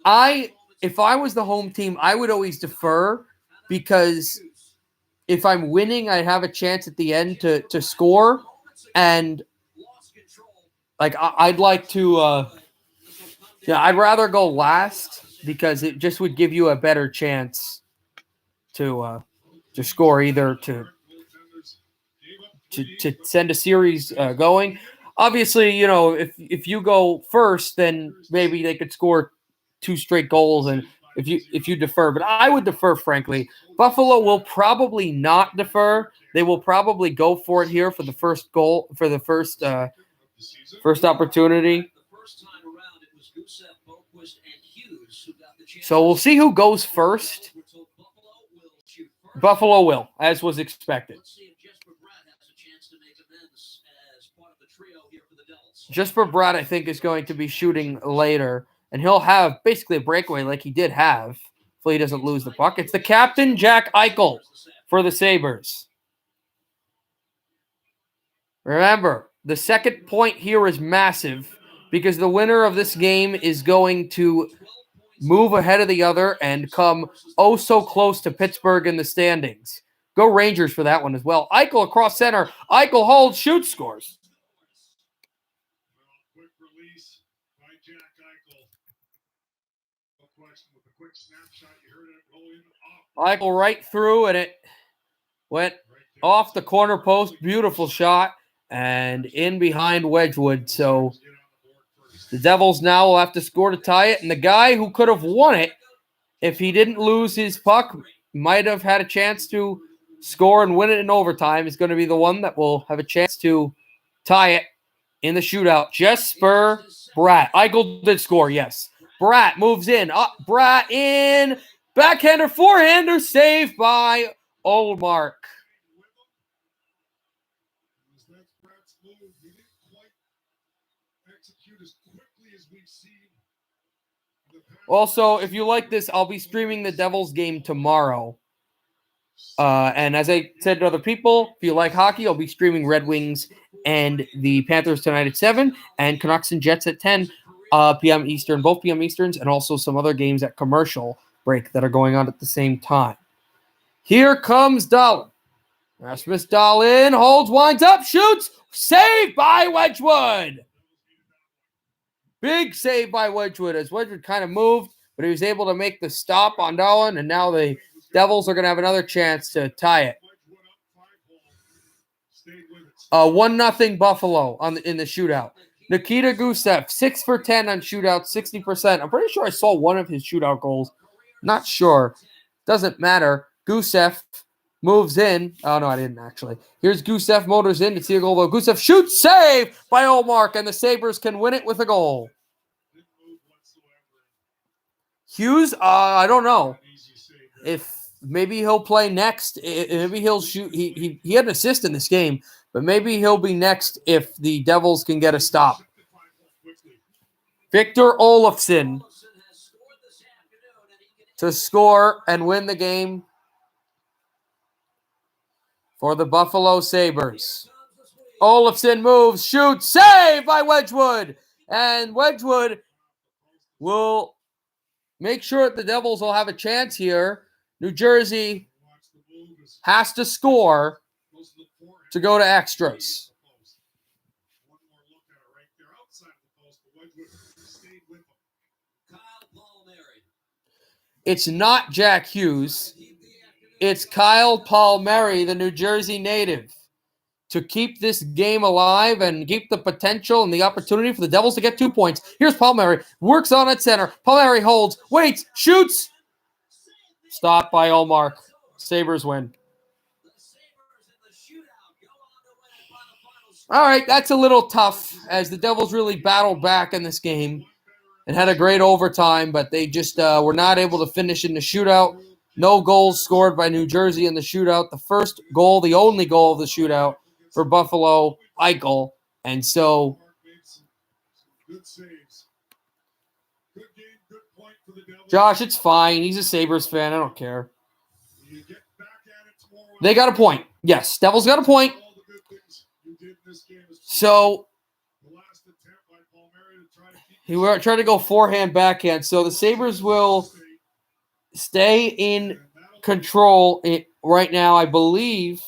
If I was the home team, I would always defer, because if I'm winning, I have a chance at the end to score. And like I'd like to I'd rather go last, because it just would give you a better chance to score, either to send a series going. Obviously, if you go first, then maybe they could score 2 straight goals, and if you defer. But I would defer, frankly. Buffalo will probably not defer. They will probably go for it here for the first goal, for the first opportunity. So we'll see who goes first. Buffalo will, as was expected. Jesper Bratt, I think, is going to be shooting later, and he'll have basically a breakaway like he did have. Hopefully he doesn't lose the puck. It's the captain, Jack Eichel, for the Sabres. Remember, the second point here is massive, because the winner of this game is going to move ahead of the other and come oh so close to Pittsburgh in the standings. Go Rangers for that one as well. Eichel across center. Eichel holds, shoots, scores. Quick release by Jack Eichel. No question, with a quick snapshot, you heard it rolling off. Eichel right through, and it went off the corner post. Beautiful shot, and in behind Wedgwood. So the Devils now will have to score to tie it, and the guy who could have won it, if he didn't lose his puck, might have had a chance to score and win it in overtime, is going to be the one that will have a chance to tie it in the shootout. Jesper Bratt. Eichel did score, yes. Bratt moves in. Bratt in. Backhander, forehander, saved by Ullmark. That's Bratt's move. He didn't quite execute as quickly as we've seen. Also, if you like this, I'll be streaming the Devils game tomorrow. And as I said to other people, if you like hockey, I'll be streaming Red Wings and the Panthers tonight at 7 and Canucks and Jets at 10. p.m. Eastern, both p.m. Easterns, and also some other games at commercial break that are going on at the same time. Here comes Dahlin. Rasmus Dahlin holds, winds up, shoots, saved by Wedgwood. Big save by Wedgwood as Wedgwood kind of moved, but he was able to make the stop on Dahlin, and now the Devils are going to have another chance to tie it. 1-0 Buffalo in the shootout. Nikita Gusev, 6 for 10 on shootout, 60%. I'm pretty sure I saw one of his shootout goals. Not sure. Doesn't matter. Gusev moves in. Oh, no, I didn't actually. Here's Gusev, motors in to see a goal, though. Gusev shoots, save by Olmark, and the Sabres can win it with a goal. Hughes, I don't know. If maybe he'll play next. Maybe he'll shoot. He had an assist in this game, but maybe he'll be next if the Devils can get a stop. Victor Olofsson to score and win the game for the Buffalo Sabres. Olofsson moves, shoots, save by Wedgwood. And Wedgwood will make sure that the Devils will have a chance here. New Jersey has to score to go to extras. It's not Jack Hughes. It's Kyle Palmieri, the New Jersey native, to keep this game alive and keep the potential and the opportunity for the Devils to get 2 points. Here's Palmieri. Works on at center. Palmieri holds. Waits. Shoots. Stopped by Olmark. Sabres win. All right, that's a little tough as the Devils really battled back in this game and had a great overtime, but they just were not able to finish in the shootout. No goals scored by New Jersey in the shootout. The first goal, the only goal of the shootout for Buffalo, Eichel. And so Josh, it's fine. He's a Sabres fan. I don't care. They got a point. Yes, Devils got a point. So he were trying to go forehand, backhand. So the Sabres will stay in control right now, I believe.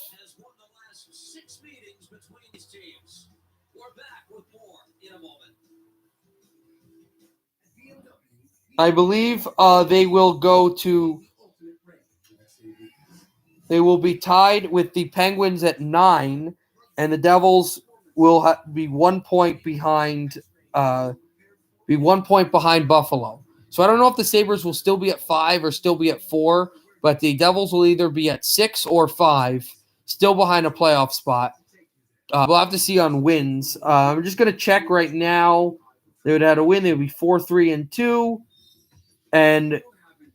I believe they will go to. They will be tied with the Penguins at 9, and the Devils will be 1 point behind. Be 1 point behind Buffalo. So I don't know if the Sabres will still be at 5 or still be at 4, but the Devils will either be at 6 or 5, still behind a playoff spot. We'll have to see on wins. I'm just going to check right now. They would have a win. They would be 4-3-2, and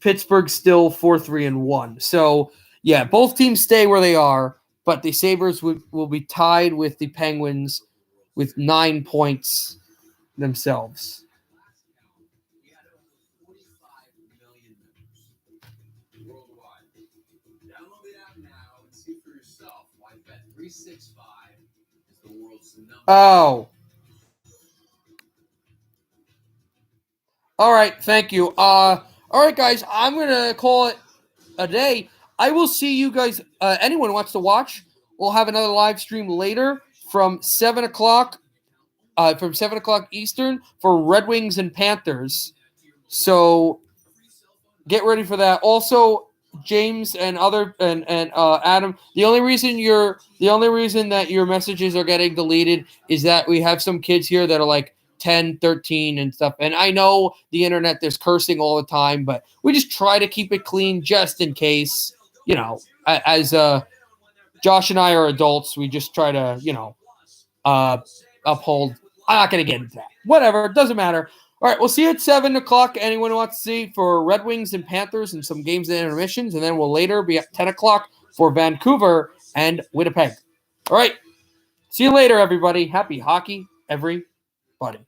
Pittsburgh still 4-3-1. So yeah, both teams stay where they are, but the Sabres will be tied with the Penguins with 9 points themselves. Oh. All right, thank you. All right, guys, I'm going to call it a day. I will see you guys. Anyone who wants to watch, we'll have another live stream later from 7 o'clock Eastern for Red Wings and Panthers. So get ready for that. Also, James and Adam, the only reason that your messages are getting deleted is that we have some kids here that are like 10, 13 and stuff. And I know the internet, there's cursing all the time, but we just try to keep it clean just in case, as Josh and I are adults, we just try to, uphold. I'm not going to get into that. Whatever. It doesn't matter. All right, we'll see you at 7 o'clock. Anyone who wants to see for Red Wings and Panthers and some games and intermissions. And then we'll later be at 10 o'clock for Vancouver and Winnipeg. All right. See you later, everybody. Happy hockey, everybody.